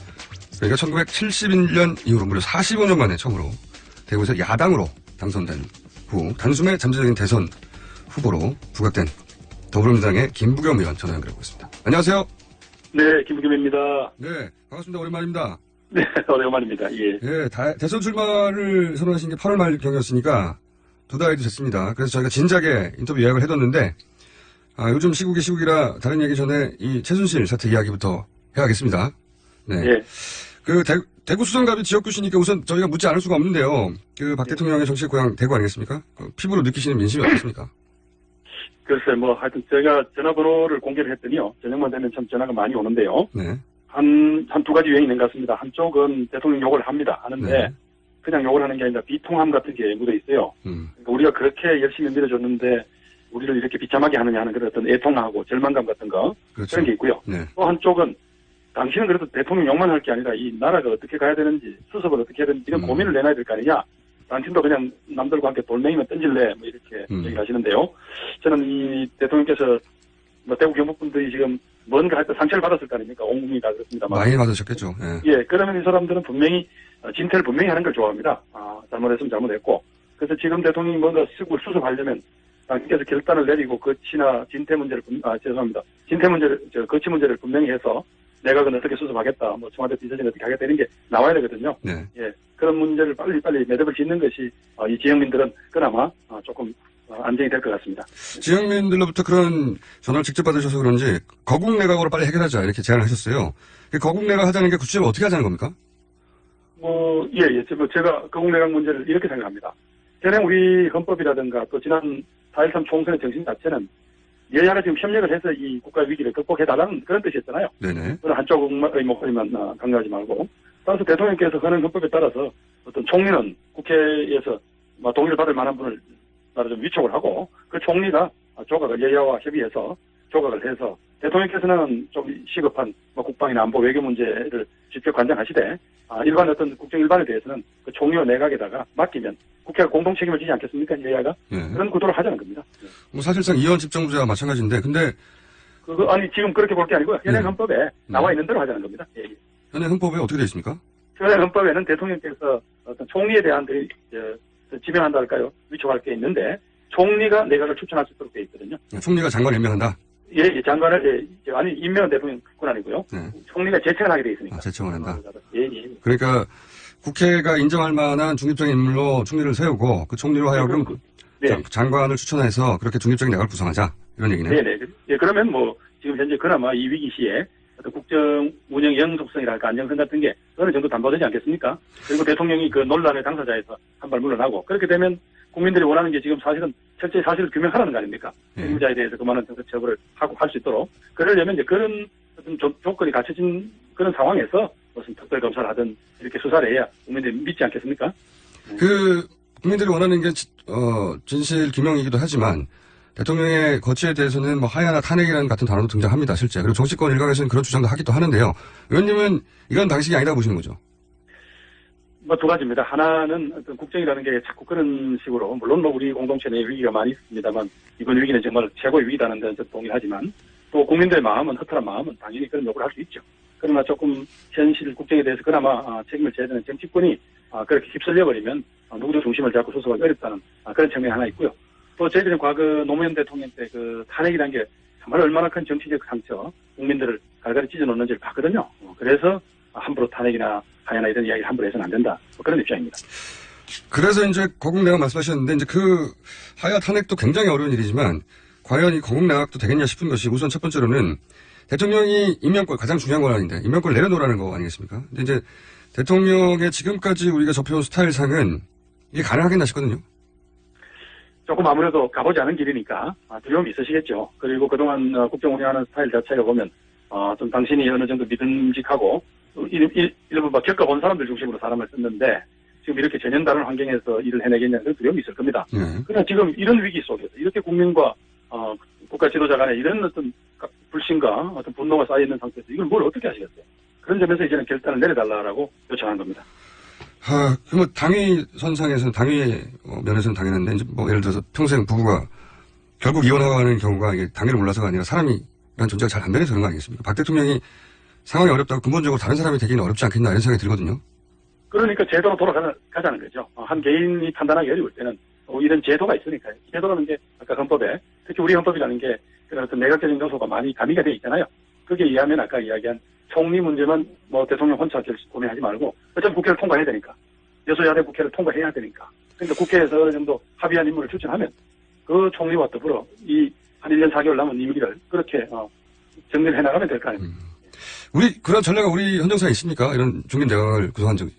그러니까 1971년 이후로 무려 45년 만에 처음으로 대구에서 야당으로 당선된 후 단숨에 잠재적인 대선 후보로 부각된 더불어민주당의 김부겸 의원 전화 연결하고 있습니다. 안녕하세요. 네, 김부겸입니다. 네, 반갑습니다. 오랜만입니다. 네, 오랜만입니다. 예. 예, 대선 출마를 선언하신 게 8월 말경이었으니까 2달이 됐습니다. 그래서 저희가 진작에 인터뷰 예약을 해뒀는데 요즘 시국이라 다른 얘기 전에 이 최순실 사태 이야기부터 해야겠습니다. 네. 예. 그 대구 수성갑이 지역구시니까 우선 저희가 묻지 않을 수가 없는데요. 그 박 대통령의 정치적 고향 대구 아니겠습니까? 그 피부로 느끼시는 민심이 어떻습니까? 글쎄, 하여튼 제가 전화번호를 공개를 했더니요. 저녁만 되면 참 전화가 많이 오는데요. 네. 한 두 가지 요인이 있는 것 같습니다. 한쪽은 대통령 욕을 합니다. 하는데, 네. 그냥 욕을 하는 게 아니라 비통함 같은 게 묻어 있어요. 그러니까 우리가 그렇게 열심히 밀어줬는데, 우리를 이렇게 비참하게 하느냐 하는 그런 어떤 애통하고 절망감 같은 거, 그렇죠. 그런 게 있고요. 네. 또 한쪽은, 당신은 그래도 대통령 욕만 할 게 아니라 이 나라가 어떻게 가야 되는지, 수습을 어떻게 해야 되는지, 이런 고민을 내놔야 될 거 아니냐. 당신도 그냥 남들과 함께 돌멩이만 던질래, 뭐 이렇게 얘기를 하시는데요. 저는 이 대통령께서, 대구 경북분들이 지금 뭔가 할 때 상처를 받았을 거 아닙니까? 온 국민이 다 그렇습니다만. 많이 받으셨겠죠. 예. 예, 그러면 이 사람들은 분명히, 진퇴를 분명히 하는 걸 좋아합니다. 잘못했으면 잘못했고. 그래서 지금 대통령이 뭔가 수습하려면, 당신께서 결단을 내리고 거치나 진퇴 문제를, 죄송합니다. 진퇴 문제를, 거치 문제를 분명히 해서, 내각은 어떻게 수습하겠다, 청와대 비서진 어떻게 하겠다, 이런 게 나와야 되거든요. 네. 예, 그런 문제를 빨리 매듭을 짓는 것이, 이 지역민들은 그나마, 조금, 안정이 될 것 같습니다. 지역민들로부터 그런 전화를 직접 받으셔서 그런지 거국 내각으로 빨리 해결하자 이렇게 제안을 하셨어요. 거국 내각 하자는 게 구체적으로 어떻게 하자는 겁니까? 제가 거국 내각 문제를 이렇게 생각합니다. 전에 우리 헌법이라든가 또 지난 4.13 총선의 정신 자체는 여야가 지금 협력을 해서 이 국가 위기를 극복해달라는 그런 뜻이었잖아요. 네네. 그런 한쪽의 목소리만 강조하지 말고. 따라서 대통령께서 하는 헌법에 따라서 어떤 총리는 국회에서 동의를 받을 만한 분을 좀 위촉을 하고 그 총리가 조각을 여야와 협의해서 조각을 해서 대통령께서는 좀 시급한 국방이나 안보 외교 문제를 직접 관장하시되 일반 어떤 국정 일반에 대해서는 그 총리와 내각에다가 맡기면 국회가 공동 책임을 지지 않겠습니까? 여야가 네. 그런 구도를 하자는 겁니다. 사실상 이원 집정부제와 마찬가지인데 근데 지금 그렇게 볼 게 아니고요. 현행 네. 헌법에 나와 있는 대로 하자는 겁니다. 예. 현행 헌법에 어떻게 되어 있습니까? 현행 헌법에는 대통령께서 어떤 총리에 대한 지명한다 할까요? 위촉할 게 있는데 총리가 내각을 추천할 수 있도록 되어 있거든요. 총리가 장관을 임명한다? 예, 장관을, 임명한 대통령 권 아니고요. 네. 총리가 제청을 하게 되어 있으니까. 제청을 한다. 예. 그러니까 국회가 인정할 만한 중립적인 인물로 총리를 세우고 그 총리로 하여금 네. 장관을 추천해서 그렇게 중립적인 내각을 구성하자 이런 얘기네요. 네네. 예, 그러면 지금 현재 그나마 이 위기 시에 어떤 국정 운영 영속성이랄까 안정성 같은 게 어느 정도 담보되지 않겠습니까? 그리고 대통령이 그 논란의 당사자에서 한 발 물러나고 그렇게 되면 국민들이 원하는 게 지금 사실은 철저히 사실을 규명하라는 거 아닙니까? 책임자에 대해서 그만한 정책 처벌을 하고 할 수 있도록. 그러려면 이제 그런 어떤 조건이 갖춰진 그런 상황에서 무슨 특별검사를 하든 이렇게 수사를 해야 국민들이 믿지 않겠습니까? 국민들이 원하는 게, 진실 규명이기도 하지만, 대통령의 거취에 대해서는 하야나 탄핵이라는 같은 단어도 등장합니다, 실제. 그리고 정치권 일각에서는 그런 주장도 하기도 하는데요. 의원님은 이건 방식이 아니다고 보시는 거죠? 두 가지입니다. 하나는 어떤 국정이라는 게 자꾸 그런 식으로, 물론 우리 공동체 내에 위기가 많이 있습니다만, 이번 위기는 정말 최고의 위기다는 데는 동의하지만, 또 국민들의 마음은, 허탈한 마음은 당연히 그런 요구를 할 수 있죠. 그러나 조금 현실 국정에 대해서 그나마 책임을 져야 되는 정치권이 그렇게 휩쓸려버리면 누구도 중심을 잡고 수습하기 어렵다는 그런 측면이 하나 있고요. 또 저희들은 과거 노무현 대통령 때 그 탄핵이라는 게 정말 얼마나 큰 정치적 상처, 국민들을 갈갈이 찢어놓는지를 봤거든요. 그래서 함부로 탄핵이나 하야나 이런 이야기를 함부로 해서는 안 된다. 그런 입장입니다. 그래서 이제 거국내각 말씀하셨는데 이제 그 하야 탄핵도 굉장히 어려운 일이지만 과연 이 거국내각도 되겠냐 싶은 것이 우선 첫 번째로는 대통령이 임명권 가장 중요한 권한인데 임명권을 내려놓으라는 거 아니겠습니까? 근데 이제 대통령의 지금까지 우리가 접해온 스타일상은 이게 가능하겠나 싶거든요. 조금 아무래도 가보지 않은 길이니까 두려움이 있으시겠죠. 그리고 그동안 국정 운영하는 스타일 자체가 보면 좀 당신이 어느 정도 믿음직하고 일부 막 겪어본 사람들 중심으로 사람을 썼는데 지금 이렇게 전혀 다른 환경에서 일을 해내겠냐는 두려움이 있을 겁니다. 그러나 지금 이런 위기 속에서 이렇게 국민과 국가 지도자 간에 이런 어떤 불신과 어떤 분노가 쌓여있는 상태에서 이걸 뭘 어떻게 하시겠어요? 그런 점에서 이제는 결단을 내려달라고 요청한 겁니다. 뭐 당위 선상에서는 당위 면에서는 당연한데 이제 뭐 예를 들어서 평생 부부가 결국 이혼하는 경우가 이게 당위를 몰라서가 아니라 사람이라는 존재가 잘 안 변해서 그런 거 아니겠습니까? 박 대통령이 상황이 어렵다고 근본적으로 다른 사람이 되기는 어렵지 않겠나 이런 생각이 들거든요. 그러니까 제도로 돌아가자는 거죠. 한 개인이 판단하기 어려울 때는 이런 제도가 있으니까요. 제도라는 게 아까 헌법에 특히 우리 헌법이라는 게 그런 어떤 내각적인 요소가 많이 가미가 돼 있잖아요. 거기에 의하면 아까 이야기한 총리 문제만 뭐 대통령 혼자 고민하지 말고 어차피 국회를 통과해야 되니까 여소야대 국회를 통과해야 되니까 그러니까 국회에서 어느 정도 합의한 인물을 추천하면 그 총리와 더불어 이 한 1년 4개월 남은 임기를 그렇게 정리를 해나가면 될 거 아닙니까? 그런 전례가 우리 헌정사에 있습니까? 이런 중진 대각을 구성한 적이?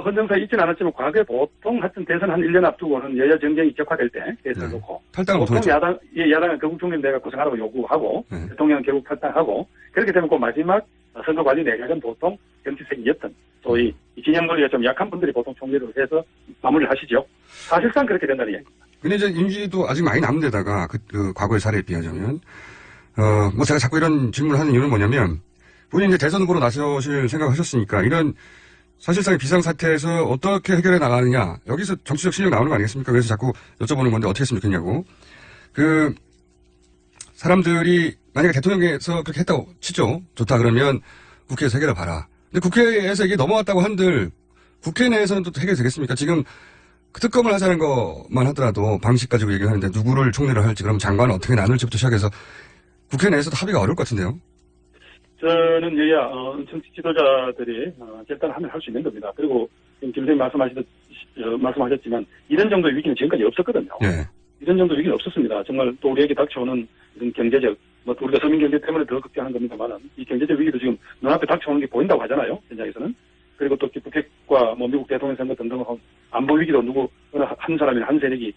헌정사에 있지는 않았지만 과거에 보통 하여튼 대선 한 1년 앞두고는 여야 정쟁이 격화될 때 대선을 놓고 탈당을 보통 못하죠. 야당은 결국 중진대가 구성하라고 요구하고 대통령은 결국 탈당하고 그렇게 되면 그 마지막 선거관리 내각은 보통 정치색이었던 소위 진영 논리가 좀 약한 분들이 보통 총리를 해서 마무리를 하시죠. 사실상 그렇게 된다는 이야기입니다. 근데 이제 임기도 아직 많이 남은 데다가 그 과거의 사례에 비하자면 뭐 제가 자꾸 이런 질문을 하는 이유는 뭐냐면 본인이 이제 대선 후보로 나서실 생각하셨으니까 이런 사실상의 비상사태에서 어떻게 해결해 나가느냐 여기서 정치적 실력 나오는 거 아니겠습니까? 그래서 자꾸 여쭤보는 건데 어떻게 했으면 좋겠냐고. 사람들이 만약에 대통령께서 그렇게 했다고 치죠. 좋다 그러면 국회에서 해결해 봐라. 근데 국회에서 이게 넘어왔다고 한들 국회 내에서는 또 해결이 되겠습니까? 지금 그 특검을 하자는 것만 하더라도 방식 가지고 얘기를 하는데 누구를 총리를 할지 그럼 장관을 어떻게 나눌지부터 시작해서 국회 내에서도 합의가 어려울 것 같은데요. 저는 여야 정치 지도자들이 결단을 하면 할 수 있는 겁니다. 그리고 지금 김 선생님 말씀하셨지만 이런 정도의 위기는 지금까지 없었거든요. 네. 이런 정도 위기는 없었습니다. 정말 또 우리에게 닥쳐오는 이런 경제적 우리가 서민 경제 때문에 더 극대화하는 겁니다만 이 경제적 위기도 지금 눈앞에 닥쳐오는 게 보인다고 하잖아요. 현장에서는. 그리고 또 북핵과 미국 대통령 선거 등등 안보 위기도 어느 한 사람이나 한 세력이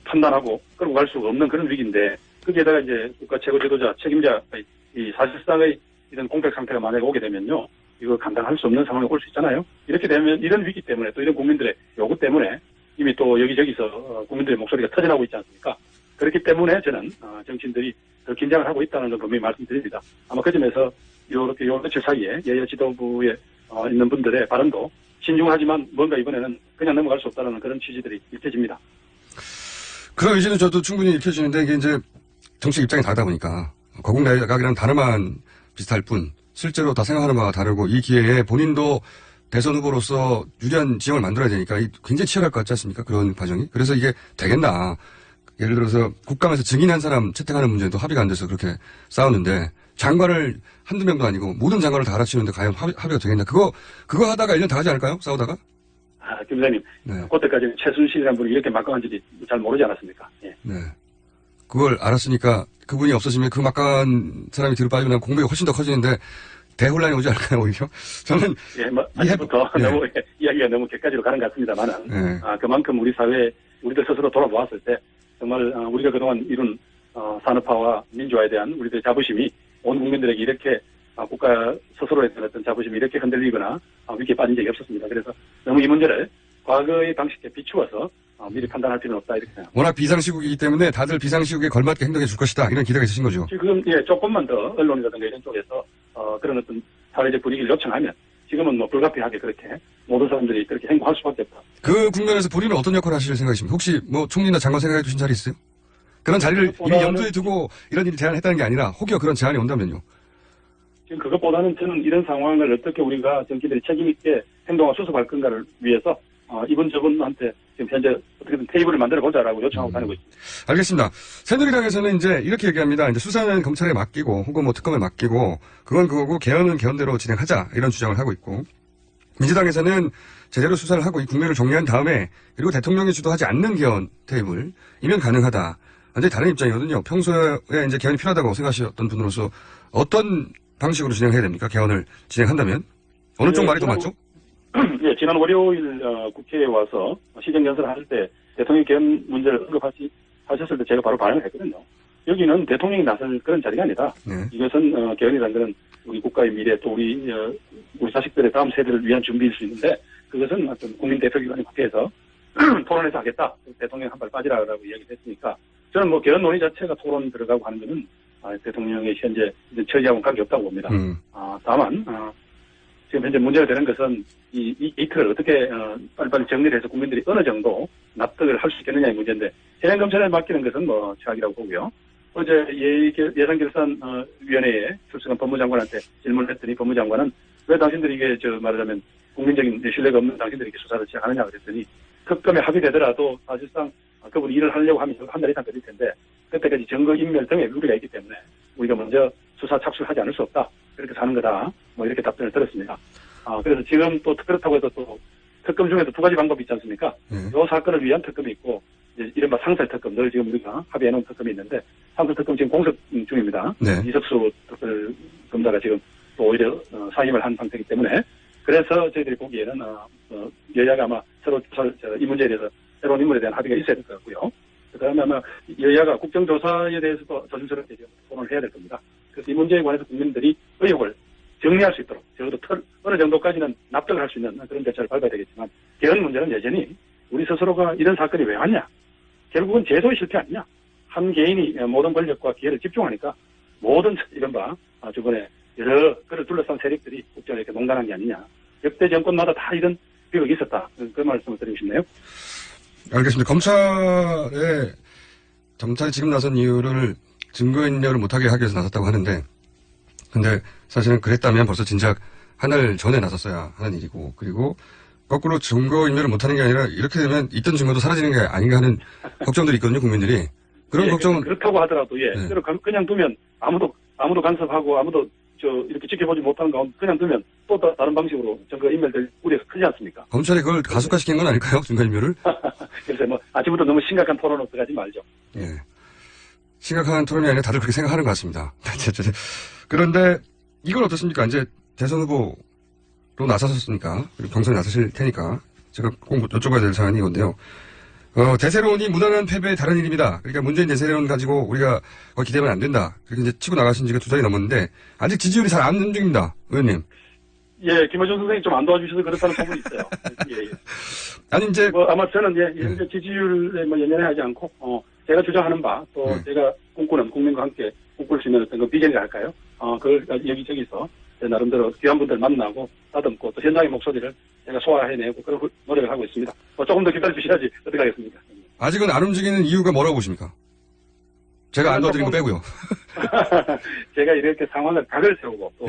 판단하고 끌고 갈 수가 없는 그런 위기인데 거기에다가 이제 국가 최고 지도자 책임자의 이 사실상의 이런 공백 상태가 만약에 오게 되면요. 이거 감당할 수 없는 상황이 올 수 있잖아요. 이렇게 되면 이런 위기 때문에 또 이런 국민들의 요구 때문에 이미 또 여기저기서 국민들의 목소리가 터져나오고 있지 않습니까? 그렇기 때문에 저는 정치인들이 더 긴장을 하고 있다는 걸 분명히 말씀드립니다. 아마 그 점에서 요렇게 요 며칠 사이에 여야 지도부에 있는 분들의 발언도 신중하지만 뭔가 이번에는 그냥 넘어갈 수 없다는 그런 취지들이 읽혀집니다. 그런 의지는 저도 충분히 읽혀지는데 이게 이제 정치 입장이 다르다 보니까 거국 내각이랑 단어만 비슷할 뿐 실제로 다 생각하는 바가 다르고 이 기회에 본인도 대선 후보로서 유리한 지형을 만들어야 되니까 굉장히 치열할 것 같지 않습니까? 그런 과정이. 그래서 이게 되겠나. 예를 들어서 국감에서 증인한 사람 채택하는 문제도 합의가 안 돼서 그렇게 싸웠는데 장관을 한두 명도 아니고 모든 장관을 다 갈아치우는데 과연 합의가 되겠나. 그거 하다가 1년 다 가지 않을까요? 싸우다가? 김 부장님. 네. 그때까지는 최순실이라는 분이 이렇게 막강한지 잘 모르지 않았습니까? 예. 네. 그걸 알았으니까 그분이 없어지면 그 막강한 사람이 뒤로 빠지면 공백이 훨씬 더 커지는데 대혼란이 오지 않을까요, 오히려? 저는. 예, 아직부터 너무, 이야기가 너무 객가지로 가는 것 같습니다만은. 네. 그만큼 우리 사회, 우리들 스스로 돌아보았을 때 정말 우리가 그동안 이룬 산업화와 민주화에 대한 우리들의 자부심이 온 국민들에게 이렇게 국가 스스로에 대한 어떤 자부심이 이렇게 흔들리거나 위기에 빠진 적이 없었습니다. 그래서 너무 이 문제를 과거의 방식에 비추어서 미리 판단할 필요는 없다 이렇게 생각합니다. 워낙 비상시국이기 때문에 다들 비상시국에 걸맞게 행동해 줄 것이다 이런 기대가 있으신 거죠? 지금 조금만 더 언론이라든가 이런 쪽에서 그런 어떤 사회적 분위기를 요청하면 지금은 불가피하게 그렇게 모든 사람들이 그렇게 행동할 수밖에 없다. 그 국면에서 본인은 어떤 역할을 하실 생각이십니까? 혹시 총리나 장관 생각해 두신 자리 있어요? 그런 자리를 이미 염두에 두고 이런 일이 제안했다는 게 아니라 혹여 그런 제안이 온다면요? 지금 그것보다는 저는 이런 상황을 어떻게 우리가 정치인들이 책임 있게 행동을 수습할 건가를 위해서 이분 저분한테 지금 현재 어떻게든 테이블을 만들어 보자라고 요청하고 다니고 있습니다. 알겠습니다. 새누리당에서는 이제 이렇게 얘기합니다. 이제 수사는 검찰에 맡기고 혹은 뭐 특검에 맡기고 그건 그거고 개헌은 개헌대로 진행하자 이런 주장을 하고 있고 민주당에서는 제대로 수사를 하고 이 국면을 정리한 다음에 그리고 대통령이 주도하지 않는 개헌 테이블이면 가능하다. 완전히 다른 입장이거든요. 평소에 이제 개헌이 필요하다고 생각하셨던 분으로서 어떤 방식으로 진행해야 됩니까? 개헌을 진행한다면 어느 쪽 말이 더 맞죠? 예, 지난 월요일 국회에 와서 시정연설을 하실 때 대통령 개헌 문제를 언급하셨을 때 제가 바로 반응을 했거든요. 여기는 대통령이 나설 그런 자리가 아니다. 네. 이것은 개헌이라는 것은 우리 국가의 미래 또 우리 우리 자식들의 다음 세대를 위한 준비일 수 있는데 그것은 어떤 국민 대표기관인 국회에서 토론해서 하겠다. 대통령 한 발 빠지라고 이야기했으니까 저는 뭐 개헌 논의 자체가 토론 들어가고 하는 것은 대통령의 현재 처리하고는 관계없다고 봅니다. 다만 지금 현재 문제가 되는 것은 이 틀을 어떻게 빨리빨리 정리를 해서 국민들이 어느 정도 납득을 할 수 있겠느냐의 문제인데 현행검찰에 맡기는 것은 뭐 최악이라고 보고요. 어제 예산결산위원회에 출석한 법무장관한테 질문을 했더니 법무장관은 왜 당신들이 이게 말하자면 국민적인 신뢰가 없는 당신들이 이렇게 수사를 시작하느냐 그랬더니 특검에 합의되더라도 사실상 그분이 일을 하려고 하면 한 달 이상 걸릴 텐데 그때까지 증거인멸 등의 우려가 있기 때문에 우리가 먼저 수사 착수하지 않을 수 없다. 그렇게 사는 거다. 뭐 이렇게 답변을 들었습니다. 그래서 지금 또 그렇다고 해서 또 특검 중에도 두 가지 방법이 있지 않습니까? 이 사건을 위한 특검이 있고 이제 이른바 상설 특검, 늘 지금 우리가 합의해놓은 특검이 있는데 상설 특검 지금 공석 중입니다. 네. 이석수 검사가 지금 또 오히려 사임을 한 상태이기 때문에 그래서 저희들이 보기에는 여야가 아마 서로 이 문제에 대해서 새로운 인물에 대한 합의가 있어야 될 것 같고요. 그다음에 아마 여야가 국정조사에 대해서도 조심스럽게 토론을 해야 될 겁니다. 그래서 이 문제에 관해서 국민들이 의혹을 정리할 수 있도록 적어도 어느 정도까지는 납득을 할 수 있는 그런 대처를 밟아야 되겠지만 개헌 문제는 여전히 우리 스스로가 이런 사건이 왜 왔냐. 결국은 제도의 실패 아니냐. 한 개인이 모든 권력과 기회를 집중하니까 모든 이른바 주변에 여러 그를 둘러싼 세력들이 국정에 이렇게 농단한 게 아니냐. 역대 정권마다 다 이런 비극이 있었다. 그 말씀을 드리고 싶네요. 알겠습니다. 검찰이 지금 나선 이유를 증거인멸을 못하게 하기 위해서 나섰다고 하는데 근데 사실은 그랬다면 벌써 진작 한 달 전에 나섰어야 하는 일이고 그리고 거꾸로 증거인멸을 못하는 게 아니라 이렇게 되면 있던 증거도 사라지는 게 아닌가 하는 걱정들이 있거든요. 국민들이. 그런 걱정은 그렇다고 하더라도 네. 그냥 두면 아무도 간섭하고 아무도 이렇게 지켜보지 못하는 가운데 그냥 두면 또 다른 방식으로 증거인멸될 우려가 크지 않습니까? 검찰이 그걸 가속화시킨 건 아닐까요? 증거인멸을? 그래서 뭐 아침부터 너무 심각한 토론으로 들어가지 말죠. 예. 심각한 토론이 아니라 다들 그렇게 생각하는 것 같습니다. 그런데 이건 어떻습니까? 이제 대선 후보로 나서셨으니까 그리고 경선에 나서실 테니까 제가 꼭 여쭤봐야 될 사안이 이건데요. 대세론이 무난한 패배의 다른 일입니다. 그러니까 문재인 대세론 가지고 우리가 거의 기대하면 안 된다. 그렇게 이제 치고 나가신 지가 2달이 넘었는데 아직 지지율이 잘 안 움직입니다. 의원님. 예, 김호중 선생님 좀 안 도와주셔서 그렇다는 부분이 있어요. 예. 아니 이제 아마 저는 현재 지지율에 연연하지 않고 제가 주장하는 바 또 제가 꿈꾸는 국민과 함께 꿈꿀 수 있는 어떤 그 비전이라 할까요? 그걸 여기저기서 제 나름대로 귀한 분들 만나고 다듬고 또 현장의 목소리를 제가 소화해내고 그런 노력을 하고 있습니다. 조금 더 기다려주셔야지 어떻게 하겠습니까? 아직은 안 움직이는 이유가 뭐라고 보십니까? 제가 안 도와드린 거 빼고요. 제가 이렇게 상황을 각을 세우고 또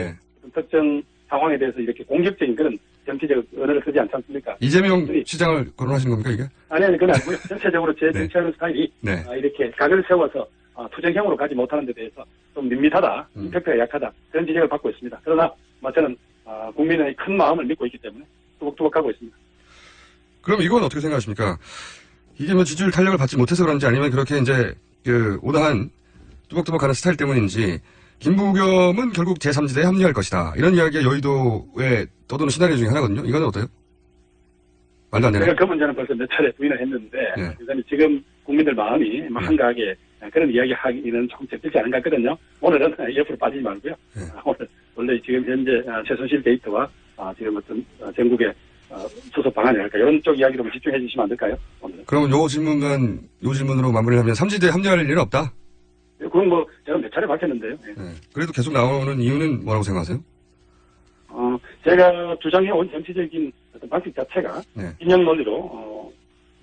특정 상황에 대해서 이렇게 공격적인 그런 정치적 언어를 쓰지 않지 않습니까? 이재명 시장을 거론하시는 겁니까 이게? 아니 그건 아니고요. 전체적으로 제 정치하는 스타일이 이렇게 각을 세워서 투쟁형으로 가지 못하는 데 대해서 좀 밋밋하다, 임팩트가 약하다 그런 지적을 받고 있습니다. 그러나 저는 국민의 큰 마음을 믿고 있기 때문에 뚜벅뚜벅 가고 있습니다. 그럼 이건 어떻게 생각하십니까? 이게 뭐 지지율 탄력을 받지 못해서 그런지 아니면 그렇게 이제 오다한 뚜벅뚜벅 가는 스타일 때문인지 김부겸은 결국 제3지대에 합류할 것이다. 이런 이야기가 여의도에 떠도는 시나리오 중에 하나거든요. 이거는 어때요? 말도 안 되나요? 제가 그 문제는 벌써 몇 차례 부인을 했는데 그다음에 지금 국민들 마음이 한가하게 그런 이야기하기는 조금 적절치 않은가 했거든요. 오늘은 옆으로 빠지지 말고요. 오늘 원래 지금 현재 최순실 데이터와 지금 어떤 전국의 수습 방안이 할까 이런 쪽 이야기로 집중해 주시면 안 될까요? 오늘은. 그럼 요 질문으로 마무리를 하면 3지대에 합류할 일은 없다? 그건 뭐 제가 몇 차례 밝혔는데요. 그래도 계속 나오는 이유는 뭐라고 생각하세요? 제가 주장해온 정치적인 어떤 방식 자체가 인형 논리로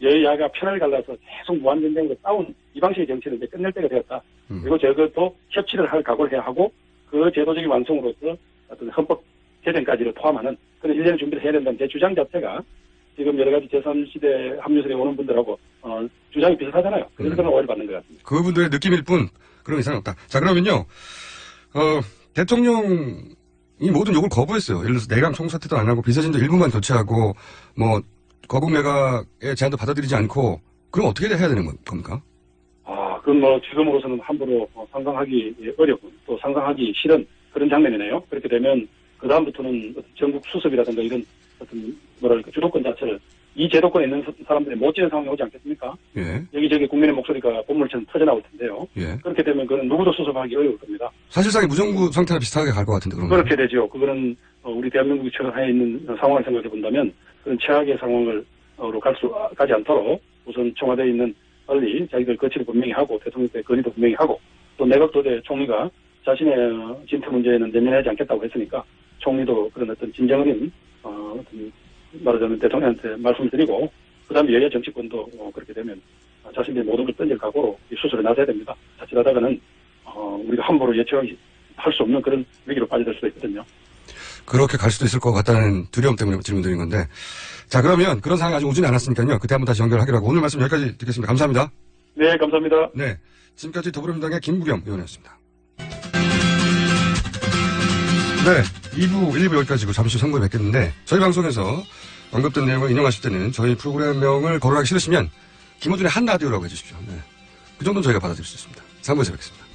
여야가 편을 갈라서 계속 무한전쟁으로 싸운 이 방식의 정치를 이제 끝낼 때가 되었다. 그리고 저것도 협치를 할 각오를 해야 하고 그 제도적인 완성으로서 어떤 헌법 개정까지를 포함하는 그런 일련의 준비를 해야 된다는 제 주장 자체가 지금 여러 가지 제3시대 합류설에 오는 분들하고 주장이 비슷하잖아요. 그래서 그런 오해를 받는 것 같습니다. 그분들의 느낌일 뿐 그런 이상은 없다. 자 그러면요. 대통령이 모든 욕을 거부했어요. 예를 들어서 내각 총사퇴도 안 하고 비서진도 일부만 교체하고 뭐 거국 내각의 제안도 받아들이지 않고 그럼 어떻게 해야 되는 겁니까? 그건 뭐 지금으로서는 함부로 상상하기 어렵고 또 상상하기 싫은 그런 장면이네요. 그렇게 되면 그 다음부터는 전국 수습이라든가 이런 어떤 뭐랄까 주도권 자체를 이 제도권에 있는 사람들이 못 지는 상황이 오지 않겠습니까? 예. 여기저기 국민의 목소리가 본물처럼 터져나올 텐데요. 예. 그렇게 되면 그건 누구도 수습하기 어려울 겁니다. 사실상의 무정부 상태랑 비슷하게 갈 것 같은데, 그런 그렇게 되죠. 그거는 우리 대한민국이 처해 있는 상황을 생각해 본다면 그런 최악의 상황으로 가지 않도록 우선 청와대에 있는 빨리 자기들 거취를 분명히 하고 대통령께 건의도 분명히 하고 또 내각도대 총리가 자신의 진퇴 문제에는 내면하지 않겠다고 했으니까 총리도 그런 어떤 진정 어린 어떤 말하자면 대통령한테 말씀을 드리고 그다음에 여야 정치권도 그렇게 되면 자신들이 모든 걸 던질 각오로 이 수술에 나서야 됩니다. 자칫하다가는 우리가 함부로 예측할 수 없는 그런 위기로 빠져들 수도 있거든요. 그렇게 갈 수도 있을 것 같다는 두려움 때문에 질문 드린 건데. 자, 그러면 그런 상황이 아직 오지는 않았으니까요. 그때 한번 다시 연결하기로 하고 오늘 말씀 여기까지 듣겠습니다. 감사합니다. 네, 감사합니다. 네. 지금까지 더불어민주당의 김부겸 의원이었습니다. 네. 2부, 1, 2부 여기까지고 잠시 후 3부에 뵙겠는데 저희 방송에서 언급된 내용을 인용하실 때는 저희 프로그램명을 거론하기 싫으시면 김어준의 한 라디오라고 해주십시오. 네. 그 정도는 저희가 받아들일 수 있습니다. 3부에서 뵙겠습니다.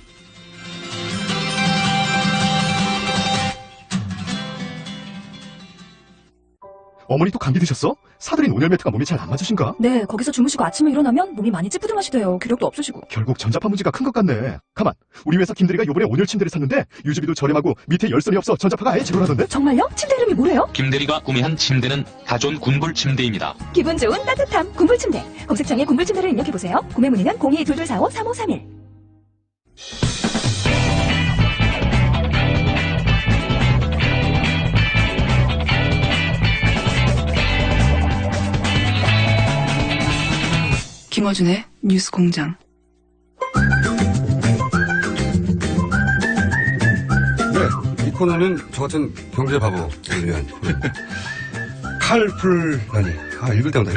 어머니도 감기 드셨어? 사들인 온열 매트가 몸에 잘 안 맞으신가? 네, 거기서 주무시고 아침에 일어나면 몸이 많이 찌뿌둥하시대요. 기력도 없으시고. 결국 전자파 문제가 큰 것 같네. 가만, 우리 회사 김대리가 요번에 온열 침대를 샀는데 유지비도 저렴하고 밑에 열선이 없어 전자파가 아예 제로라던데? 정말요? 침대 이름이 뭐래요? 김대리가 구매한 침대는 다존 군불 침대입니다. 기분 좋은 따뜻함 군불침대. 검색창에 군불침대를 입력해보세요. 구매 문의는 02-2245-3531. 김어준의 뉴스 공장. 네, 이 코너는 저 같은 경제 바보를 위한 칼풀라니. 읽을 때마다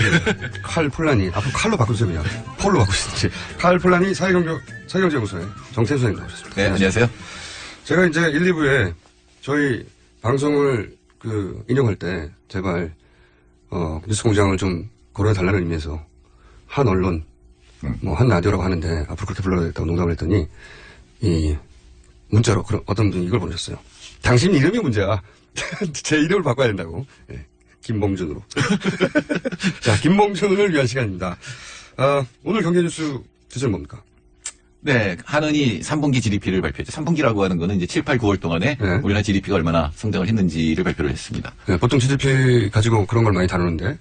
칼풀라니. 앞으로 칼로 바꾸세요, 그냥. 폴로 바꾸시든지. 칼풀라니 사회경제연구소의 정태수 선생님 나오셨습니다. 네, 안녕하세요. 제가 이제 1, 2부에 저희 방송을 인용할 때 제발 뉴스 공장을 좀 고려해달라는 의미에서 한 언론, 한 라디오라고 하는데 앞으로 그렇게 불러야겠다고 농담을 했더니 이 문자로 어떤 분이 이걸 보내셨어요. 당신 이름이 문제야. 제 이름을 바꿔야 된다고. 네, 김봉준으로. 자, 김봉준을 위한 시간입니다. 오늘 경제뉴스 주제는 뭡니까? 네, 한은이 3분기 GDP를 발표했죠. 3분기라고 하는 거는 이제 7, 8, 9월 동안에 네. 우리나라 GDP가 얼마나 성장을 했는지를 발표를 했습니다. 네, 보통 GDP 가지고 그런 걸 많이 다루는데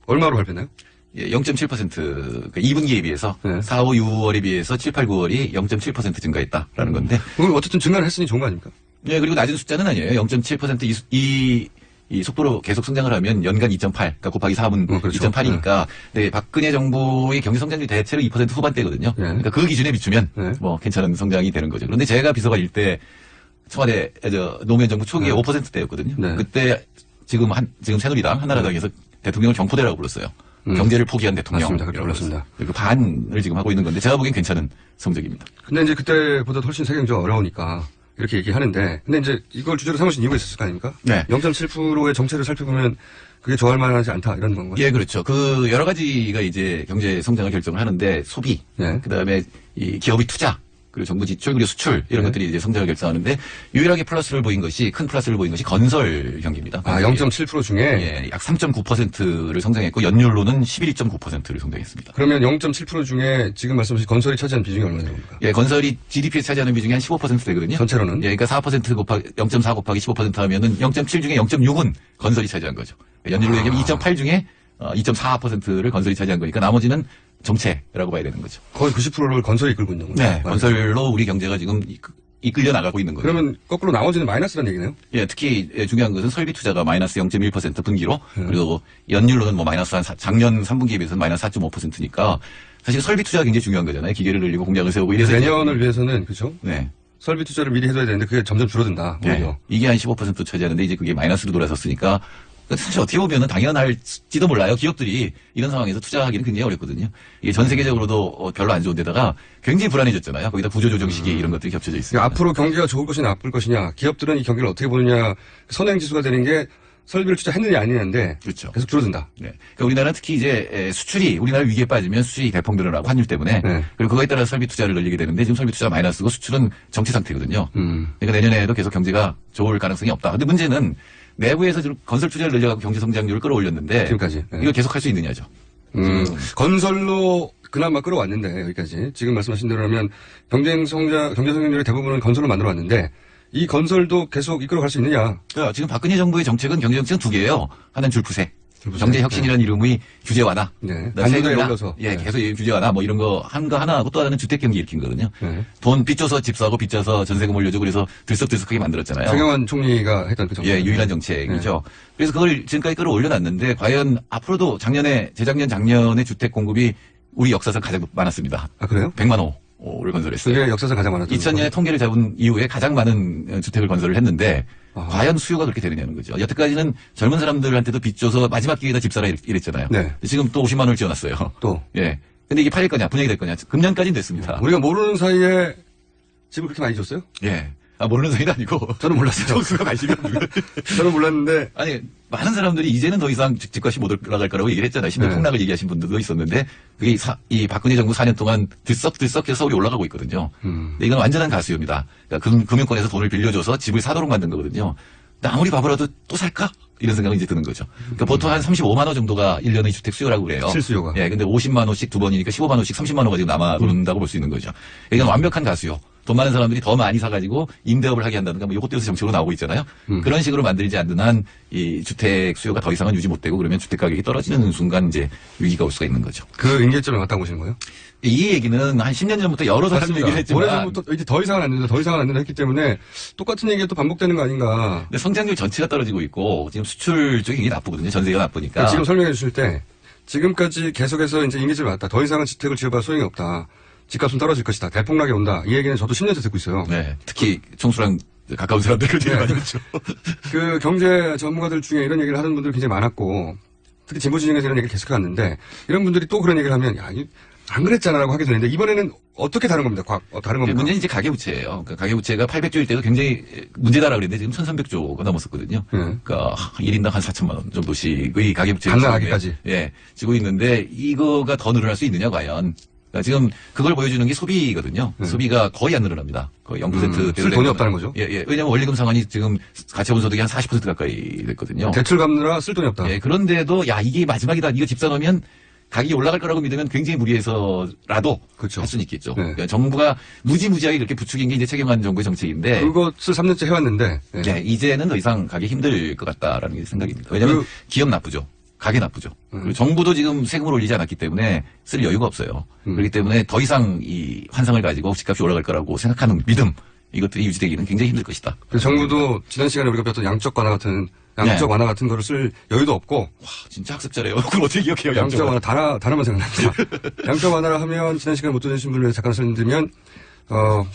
얼마로 발표했나요? 예, 0.7%, 그러니까 2분기에 비해서, 네. 4, 5, 6월에 비해서 7, 8, 9월이 0.7% 증가했다라는 건데. 그럼 어쨌든 증가를 했으니 좋은 거 아닙니까? 예, 그리고 낮은 숫자는 아니에요. 0.7% 이 속도로 계속 성장을 하면 연간 2.8, 그러니까 곱하기 4은 그렇죠. 2.8이니까, 네, 박근혜 정부의 경제 성장률이 대체로 2% 후반대거든요. 네. 그러니까 그 기준에 비추면, 네. 괜찮은 성장이 되는 거죠. 그런데 제가 비서관일 때, 청와대, 노무현 정부 초기에 네. 5%대였거든요. 네. 그때, 지금 새누리당, 한나라당에서 대통령을 경포대라고 불렀어요. 경제를 포기한 대통령. 맞습니다. 그렇게 불렀습니다. 그 반을 지금 하고 있는 건데 제가 보기엔 괜찮은 성적입니다. 근데 이제 그때보다 훨씬 세경제가 어려우니까 이렇게 얘기하는데 근데 이제 이걸 주제로 삼으신 이유가 있었을 거 아닙니까? 네. 0.7%의 정체를 살펴보면 그게 좋아할 만하지 않다 이런 건가요? 예, 그렇죠. 그 여러 가지가 이제 경제 성장을 결정을 하는데 소비, 네. 그다음에 이 기업의 투자, 그리고 정부 지출, 그리고 수출 이런 것들이 이제 성장을 결정하는데 유일하게 큰 플러스를 보인 것이 건설 경기입니다. 0.7% 중에 예, 약 3.9%를 성장했고 연율로는 11.9%를 성장했습니다. 그러면 0.7% 중에 지금 말씀하신 건설이 차지하는 비중이 얼마나 됩니까? 예, 건설이 GDP에 차지하는 비중이 한 15% 되거든요. 전체로는? 예, 그러니까 4% 곱하기 0.4 곱하기 15% 하면은 0.7 중에 0.6은 건설이 차지한 거죠. 연율로 얘기하면 2.8 중에 2.4%를 건설이 차지한 거니까 나머지는 정체라고 봐야 되는 거죠. 거의 90%를 건설이 이끌고 있는 거죠. 네, 건설로 우리 경제가 지금 이끌려 나가고 있는 거죠. 그러면 거꾸로 나머지는 마이너스라는 얘기네요? 예, 특히 중요한 것은 설비 투자가 마이너스 0.1% 분기로 그리고 연율로는 마이너스 작년 3분기에 비해서는 마이너스 4.5%니까 사실 설비 투자가 굉장히 중요한 거잖아요. 기계를 늘리고 공장을 세우고 이래서 내년을 위해서는 그렇죠? 네. 설비 투자를 미리 해둬야 되는데 그게 점점 줄어든다. 네. 이게 한 15% 차지하는데 이제 그게 마이너스로 돌아섰으니까 사실 어떻게 보면은 당연할지도 몰라요. 기업들이 이런 상황에서 투자하기는 굉장히 어렵거든요. 이게 전 세계적으로도 별로 안 좋은 데다가 굉장히 불안해졌잖아요. 거기다 구조조정 시기에 이런 것들이 겹쳐져 있어요. 앞으로 경기가 좋을 것이냐 나쁠 것이냐 기업들은 이 경기를 어떻게 보느냐 선행지수가 되는 게 설비를 투자했느냐 아니냐인데 그렇죠. 계속 줄어든다. 네. 그러니까 우리나라는 특히 이제 수출이 우리나라 위기에 빠지면 수출이 대폭 늘어나고 환율 때문에 네. 그리고 그거에 따라 설비 투자를 늘리게 되는데 지금 설비 투자가 마이너스고 수출은 정체 상태거든요. 그러니까 내년에도 계속 경제가 좋을 가능성이 없다. 근데 문제는 내부에서 지금 건설 투자를 늘려가고 경제 성장률을 끌어올렸는데 지금까지 이걸 계속할 수 있느냐죠. 건설로 그나마 끌어왔는데 여기까지 지금 말씀하신 대로라면 경제 성장률의 대부분은 건설로 만들어왔는데 이 건설도 계속 이끌어갈 수 있느냐? 그러니까 지금 박근혜 정부의 정책은 경제 정책은 두 개예요. 하나는 줄푸세. 경제 혁신이라는 이름의 규제 완화. 네. 세금이나 올려서. 예, 계속 규제 완화 뭐 이런 거 한 거 하나 하고 또 하나는 주택 경기 일으킨 거거든요. 돈 빚줘서 집 사고 빚져서 전세금 올려주고 그래서 들썩들썩하게 만들었잖아요. 최경환 총리가 했던 그 정책. 예, 유일한 정책이죠. 그래서 그걸 지금까지 끌어올려놨는데 과연 앞으로도 작년에 주택 공급이 우리 역사상 가장 많았습니다. 아, 그래요? 100만 호를 건설했어요. 그게 역사상 가장 많았죠. 2000년에 통계를 잡은 이후에 가장 많은 주택을 건설을 했는데 과연 수요가 그렇게 되느냐는 거죠. 여태까지는 젊은 사람들한테도 빚 줘서 마지막 기회에다 집 사라 이랬잖아요. 네. 지금 또 50만 원을 지어놨어요. 또. 예. 근데 이게 팔릴 거냐, 분양이 될 거냐. 금년까지는 됐습니다. 우리가 모르는 사이에 집을 그렇게 많이 줬어요? 예. 아, 모르는 사이도 아니고. 저는 몰랐어요. 정수가 관심이 없는 저는 몰랐는데. 아니, 많은 사람들이 이제는 더 이상 집값이 못 올라갈 거라고 얘기를 했잖아요. 심지어 폭락을 얘기하신 분들도 있었는데, 그게 이 박근혜 정부 4년 동안 들썩들썩해서 서울이 올라가고 있거든요. 근데 이건 완전한 가수입니다. 그러니까 금융권에서 돈을 빌려줘서 집을 사도록 만든 거거든요. 근데 아무리 바보라도 또 살까? 이런 생각이 이제 드는 거죠. 그러니까 보통 한 35만 호 정도가 1년의 주택 수요라고 그래요. 실수요가. 예, 근데 50만 호씩 두 번이니까 15만 호씩 30만 호가 지금 남아 도는다고 볼 수 있는 거죠. 이건 완벽한 가수요. 돈 많은 사람들이 더 많이 사가지고 임대업을 하게 한다든가 뭐 요것도 요새 정책으로 나오고 있잖아요. 그런 식으로 만들지 않는 한 이 주택 수요가 더 이상은 유지 못되고 그러면 주택 가격이 떨어지는 순간 이제 위기가 올 수가 있는 거죠. 그 임계점에 왔다고 보시는 거예요? 이 얘기는 한 10년 전부터 여러 사람이 얘기를 했지만 오래전부터 이제 더 이상은 안 된다, 더 이상은 안 된다 했기 때문에 똑같은 얘기가 또 반복되는 거 아닌가. 근데 성장률 전체가 떨어지고 있고 지금 수출 쪽이 굉장히 나쁘거든요. 전세가 나쁘니까. 지금 설명해 주실 때 지금까지 계속해서 이제 임계점에 왔다. 더 이상은 주택을 지어봐 소용이 없다. 집값은 떨어질 것이다. 대폭락이 온다. 이 얘기는 저도 10년째 듣고 있어요. 네. 특히 총수랑 가까운 사람들 그 얘기 많이 듣죠. 그 경제 전문가들 중에 이런 얘기를 하는 분들 굉장히 많았고 특히 진보 진영에서 이런 얘기를 계속해 왔는데 이런 분들이 또 그런 얘기를 하면 야, 안 그랬잖아라고 하게 되는데 이번에는 어떻게 다른 겁니다. 다른 겁니다. 문제는 이제 가계부채예요. 그러니까 가계부채가 800조일 때도 굉장히 문제다라고 그랬는데 지금 1300조가 넘었었거든요. 그러니까 1인당 한 4천만 원 정도씩의 가계부채를 당장하기까지. 예, 지고 있는데 이거가 더 늘어날 수 있느냐 과연. 그러니까 지금 그걸 보여주는 게 소비거든요. 소비가 거의 안 늘어납니다. 거의 0%. 쓸 돈이 없다는 거죠? 예, 예. 왜냐하면 원리금 상환이 지금 가처분 소득이 한 40% 가까이 됐거든요. 대출 갚느라 쓸 돈이 없다. 예, 그런데도 야 이게 마지막이다. 이거 집 사놓으면 가격이 올라갈 거라고 믿으면 굉장히 무리해서라도 그렇죠. 할 수는 있겠죠. 네. 그러니까 정부가 무지무지하게 그렇게 부추긴 게 이제 최경환 정부의 정책인데 그것을 3년째 해왔는데 네, 이제는 더 이상 가기 힘들 것 같다라는 게 생각입니다. 왜냐하면 기업 나쁘죠. 가게 나쁘죠. 그리고 정부도 지금 세금을 올리지 않았기 때문에 쓸 여유가 없어요. 그렇기 때문에 더 이상 이 환상을 가지고 집값이 올라갈 거라고 생각하는 믿음 이것들이 유지되기는 굉장히 힘들 것이다. 정부도 지난 시간에 우리가 배웠던 양적 완화 같은 거를 쓸 여유도 없고. 와, 진짜 학습 잘해요. 그걸 어떻게 기억해요? 양적 완화 단어만 생각납니다. 양적 완화를 하면 지난 시간에 못 들으신 분을 잠깐 설명드리면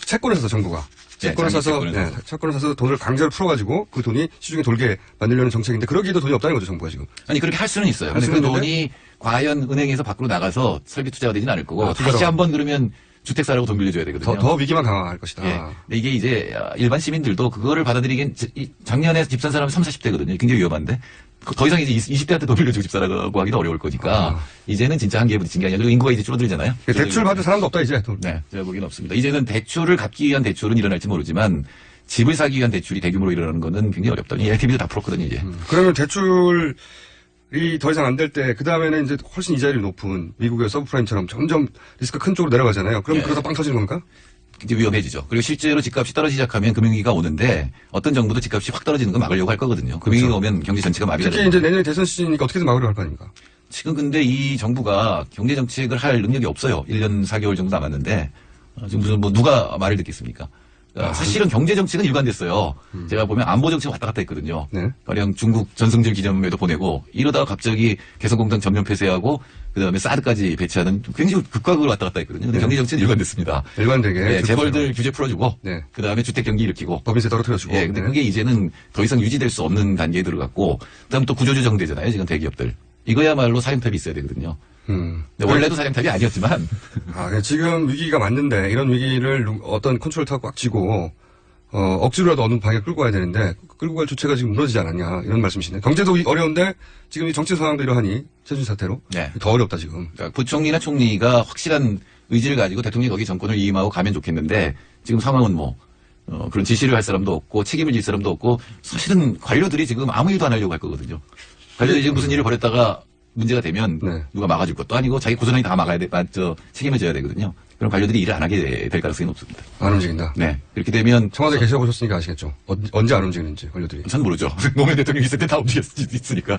채권을 사서 정부가 채권을 사서 돈을 강제로 풀어가지고 그 돈이 시중에 돌게 만들려는 정책인데 그러기에도 돈이 없다는 거죠 정부가 지금. 아니 그렇게 할 수는 있어요. 근데 그 돈이 과연 은행에서 밖으로 나가서 설비 투자가 되지는 않을 거고 다시 한번 그러면 주택 사라고 돈 빌려줘야 되거든요. 더 위기만 강화할 것이다. 예. 근데 이게 이제 일반 시민들도 그거를 받아들이기엔 작년에 집 산 사람이 30, 40대거든요. 굉장히 위험한데 더 이상 이제 20대한테 돈 빌려주고 집 사라고 하기도 어려울 거니까 이제는 진짜 한계에 부딪힌 게 아니라 그리고 인구가 이제 줄어들잖아요. 대출 받을 사람도 없다 이제. 네, 제가 보기에는 없습니다. 이제는 대출을 갚기 위한 대출은 일어날지 모르지만 집을 사기 위한 대출이 대규모로 일어나는 거는 굉장히 어렵다. 이 LTV도 다 풀었거든요 이제. 그러면 대출이 더 이상 안 될 때 그 다음에는 이제 훨씬 이자율이 높은 미국의 서브프라임처럼 점점 리스크 큰 쪽으로 내려가잖아요. 그럼 그러다 빵 터지는 겁니까? 이제 위험해지죠. 그리고 실제로 집값이 떨어지기 시작하면 금융위기가 오는데 어떤 정부도 집값이 확 떨어지는 거 막으려고 할 거거든요. 금융위기가 오면 경제 전체가 마비가 특히 이제 내년에 대선 시즌이니까 어떻게든 막으려고 할 거 아닙니까? 지금 근데 이 정부가 경제 정책을 할 능력이 없어요. 1년 4개월 정도 남았는데 지금 무슨 누가 말을 듣겠습니까? 사실은 경제 정책은 일관됐어요. 제가 보면 안보 정책 왔다 갔다 했거든요. 가령 중국 전승절 기념회도 보내고 이러다가 갑자기 개성공단 전면 폐쇄하고 그다음에 사드까지 배치하는 굉장히 극과극을 왔다 갔다 했거든요. 근데 경제 정책은 일관됐습니다. 일관되게. 네, 재벌들 규제 풀어주고 그다음에 주택 경기 일으키고 법인세 떨어뜨려주고. 예, 근데 그게 이제는 더 이상 유지될 수 없는 단계에 들어갔고 그다음 또 구조조정되잖아요. 지금 대기업들. 이거야말로 사형탑이 있어야 되거든요. 근데 원래도 사형탑이 아니었지만. 지금 위기가 맞는데 이런 위기를 어떤 컨트롤 타고 꽉 쥐고 억지로라도 어느 방향에 끌고 가야 되는데 끌고 갈 주체가 지금 무너지지 않았냐 이런 말씀이시네요. 경제도 어려운데 지금 이 정치 상황도 이러하니 최순실 사태로 더 어렵다 지금. 그러니까 부총리나 총리가 확실한 의지를 가지고 대통령이 거기 정권을 위임하고 가면 좋겠는데 지금 상황은 뭐 그런 지시를 할 사람도 없고 책임을 질 사람도 없고 사실은 관료들이 지금 아무 일도 안 하려고 할 거거든요. 관료들이 지금 무슨 일을 벌였다가 문제가 되면 누가 막아줄 것도 아니고 자기 고스란히 다 막아야 돼, 책임을 져야 되거든요. 그럼 관료들이 일을 안 하게 될 가능성이 높습니다. 안 움직인다. 네. 그렇게 되면 청와대 계셔보셨으니까 아시겠죠. 언제 안 움직이는지 관료들이. 전 모르죠. 노무현 대통령이 있을 때 다 움직였으니까.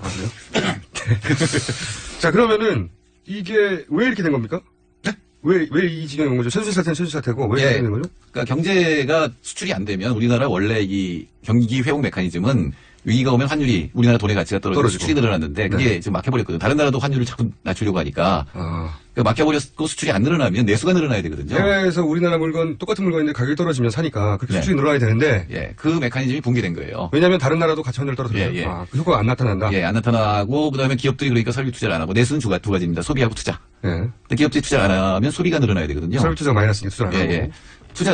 자, 그러면은 이게 왜 이렇게 된 겁니까? 네? 왜 이 지경이 온 거죠? 최순실 사태는 최순실 사태고 왜 이렇게 된 거죠? 그러니까 경제가 수출이 안 되면 우리나라 원래 이 경기 회복 메커니즘은 위기가 오면 환율이 우리나라 돈의 가치가 떨어지고 수출이 늘어났는데 그게 지금 막혀버렸거든요. 다른 나라도 환율을 자꾸 낮추려고 하니까 그러니까 막혀버렸고 수출이 안 늘어나면 내수가 늘어나야 되거든요. 해외에서 우리나라 물건 똑같은 물건인데 가격이 떨어지면 사니까 그렇게 수출이 늘어나야 되는데 그 메커니즘이 붕괴된 거예요. 왜냐하면 다른 나라도 같이 환율 떨어져요. 그 효과가 안 나타난다. 안 나타나고 그다음에 기업들이 그러니까 설비 투자를 안 하고 내수는 두 가지입니다. 소비하고 투자. 근데 기업들이 투자를 안 하면 소비가 늘어나야 되거든요. 설비 투자가 마이너스니까 투자를 안 하고.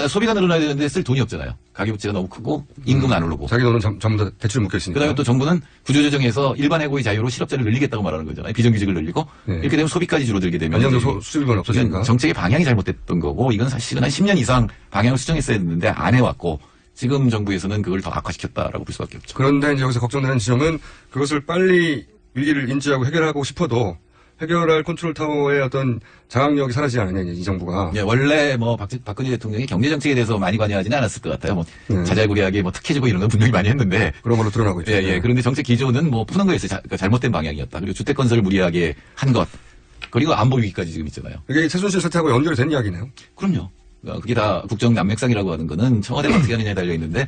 소비가 늘어나야 되는데 쓸 돈이 없잖아요. 가계부채가 너무 크고 임금은 안 오르고. 자기 돈은 전부 다 대출 묶여있으니까. 그다음에 또 정부는 구조조정에서 일반 해고의 자유로 실업자를 늘리겠다고 말하는 거잖아요. 비정규직을 늘리고 이렇게 되면 소비까지 줄어들게 되면 수입은 없어지니까. 정책의 방향이 잘못됐던 거고 이건 사실은 한 10년 이상 방향을 수정했어야 했는데 안 해왔고 지금 정부에서는 그걸 더 악화시켰다라고 볼 수밖에 없죠. 그런데 이제 여기서 걱정되는 지점은 그것을 빨리 위기를 인지하고 해결하고 싶어도 해결할 컨트롤 타워의 어떤 장악력이 사라지지 않느냐, 이 정부가. 원래 박근혜 대통령이 경제 정책에 대해서 많이 관여하지는 않았을 것 같아요. 자잘구레하게 특혜주고 이런 건 분명히 많이 했는데. 그런 걸로 드러나고 있죠. 그런데 정책 기조는 푸는 거였어요. 그러니까 잘못된 방향이었다. 그리고 주택 건설을 무리하게 한 것. 그리고 안보 위기까지 지금 있잖아요. 이게 최순실 사태하고 연결이 된 이야기네요. 그럼요. 그러니까 그게 다 국정 난맥상이라고 하는 거는 청와대가 어떻게 하느냐에 달려 있는데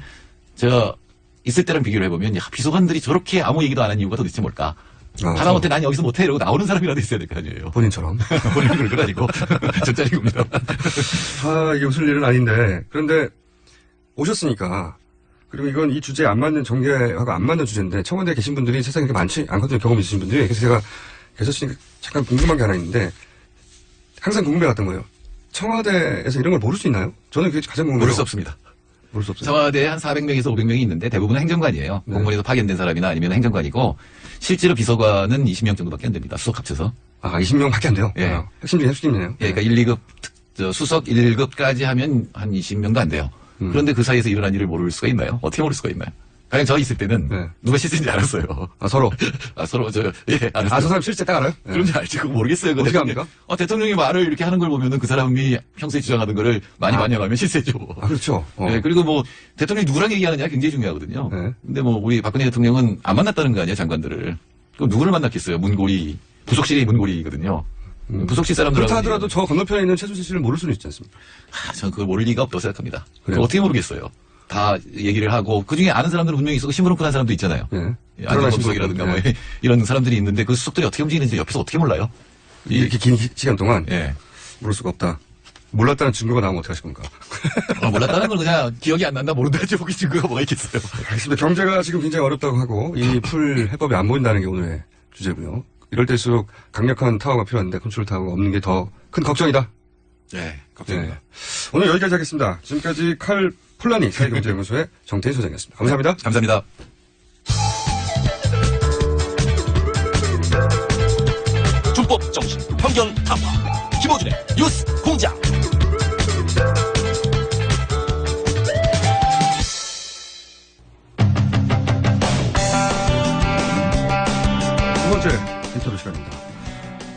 제가 있을 때랑 비교를 해보면 비서관들이 저렇게 아무 얘기도 안 한 이유가 도대체 뭘까? 하다못해 난 여기서 못해 이러고 나오는 사람이라도 있어야 될 거 아니에요. 본인처럼. 본인은 그런 건 아니고 저짜리 겁니다. 이게 웃을 일은 아닌데 그런데 오셨으니까 그리고 이건 이 주제에 안 맞는 정계하고 안 맞는 주제인데 청와대에 계신 분들이 세상에 그렇게 많지 않거든요. 경험이 있으신 분들이. 그래서 제가 계셨으니까 잠깐 궁금한 게 하나 있는데 항상 궁금해갔던 거예요. 청와대에서 이런 걸 모를 수 있나요? 저는 그게 가장 궁금해요. 모를 수 없습니다. 청와대에 한 400명에서 500명이 있는데 대부분은 행정관이에요. 공무원에서 파견된 사람이나 아니면 행정관이고 실제로 비서관은 20명 정도밖에 안 됩니다. 수석 합쳐서. 20명밖에 안 돼요? 핵심 중에 핵심이네요. 그러니까 1, 2급, 수석 1급까지 하면 한 20명도 안 돼요. 그런데 그 사이에서 일어난 일을 모를 수가 있나요? 어떻게 모를 수가 있나요? 가령 저 있을 때는 누가 실세인지 알았어요. 서로? 서로 알았어요. 저 사람 실세 딱 알아요? 그런지 알지. 그거 모르겠어요. 어떻게 합니까? 대통령이 말을 이렇게 하는 걸 보면은 그 사람이 평소에 주장하는 거를 많이 반영하면 실세죠. 그렇죠. 그리고 대통령이 누구랑 얘기하느냐 굉장히 중요하거든요. 근데 우리 박근혜 대통령은 안 만났다는 거 아니에요, 장관들을. 그럼 누구를 만났겠어요? 문고리. 부속실이 문고리거든요. 부속실 사람들하고. 그렇다 하더라도 저 건너편에 있는 최순실 씨를 모를 수는 있지 않습니까? 전 그걸 모를 리가 없다고 생각합니다. 어떻게 모르겠어요? 다 얘기를 하고 그중에 아는 사람들은 분명히 있고 시무룩한 사람도 있잖아요. 안전검색이라든가 이런 사람들이 있는데 그 수석들이 어떻게 움직이는지 옆에서 어떻게 몰라요? 이렇게 긴 시간 동안 모를 수가 없다. 몰랐다는 증거가 나오면 어떻게 하실 겁니까? 몰랐다는 건 그냥 기억이 안 난다 모른다지 보기 증거가 뭐가 있겠어요. 알겠습니다. 경제가 지금 굉장히 어렵다고 하고 이 풀 해법이 안 보인다는 게 오늘의 주제고요. 이럴 때일수록 강력한 타워가 필요한데 컨트롤 타워가 없는 게 더 큰 걱정이다. 걱정입니다. 오늘 여기까지 하겠습니다. 지금까지 칼 폴라니 사회경제연구소의 정태희 소장이었습니다. 감사합니다. 감사합니다. 준법 정신, 편견 타파. 김어준의 뉴스 공장. 두 번째 인터뷰 시간입니다.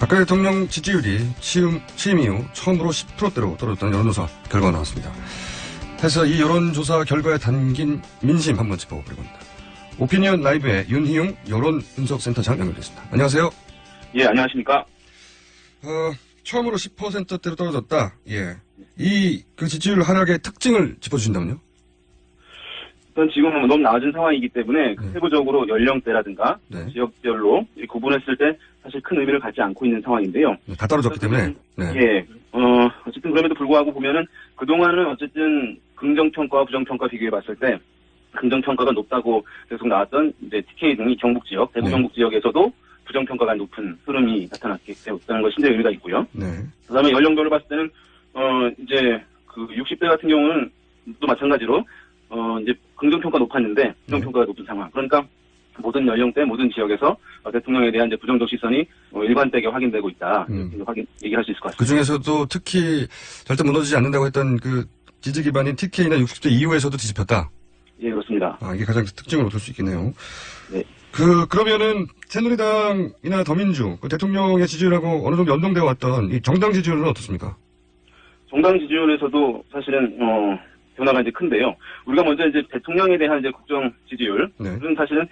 박근혜 대통령 지지율이 취임 이후 처음으로 10%대로 떨어졌다는 여론조사 결과가 나왔습니다. 해서 이 여론조사 결과에 담긴 민심 한번 짚어보려고 합니다. 오피니언 라이브의 윤희용 여론분석센터장 연결됐습니다. 안녕하세요. 예, 안녕하십니까. 처음으로 10%대로 떨어졌다. 그 지지율 하락의 특징을 짚어주신다면요? 일단 지금은 너무 낮은 상황이기 때문에 세부적으로 연령대라든가 지역별로 구분했을 때 사실 큰 의미를 갖지 않고 있는 상황인데요. 다 떨어졌기 때문에. 어쨌든 그럼에도 불구하고 보면은 그동안은 어쨌든 긍정평가와 부정평가 비교해 봤을 때 긍정평가가 높다고 계속 나왔던 이제 TK 등이 경북 지역, 대구 경북 지역에서도 부정평가가 높은 흐름이 나타났기 때문에 것이 의미가 있고요. 그다음에 연령별로 봤을 때는 이제 그 60대 같은 경우는 또 마찬가지로 이제 긍정평가 높았는데 부정평가가 높은 상황. 그러니까 모든 연령대, 모든 지역에서 대통령에 대한 이제 부정적 시선이 일관되게 확인되고 있다. 얘기할 수 있을 것 같습니다. 그 중에서도 특히 절대 무너지지 않는다고 했던 그 지지 기반인 TK나 60대 이후에서도 뒤집혔다. 예, 그렇습니다. 아, 이게 가장 특징으로 볼 수 있겠네요. 네. 그러면은 새누리당이나 더민주, 대통령의 지지율하고 어느 정도 연동되어 왔던 이 정당 지지율은 어떻습니까? 정당 지지율에서도 사실은 변화가 이제 큰데요. 우리가 먼저 이제 대통령에 대한 이제 국정 지지율, 은 사실은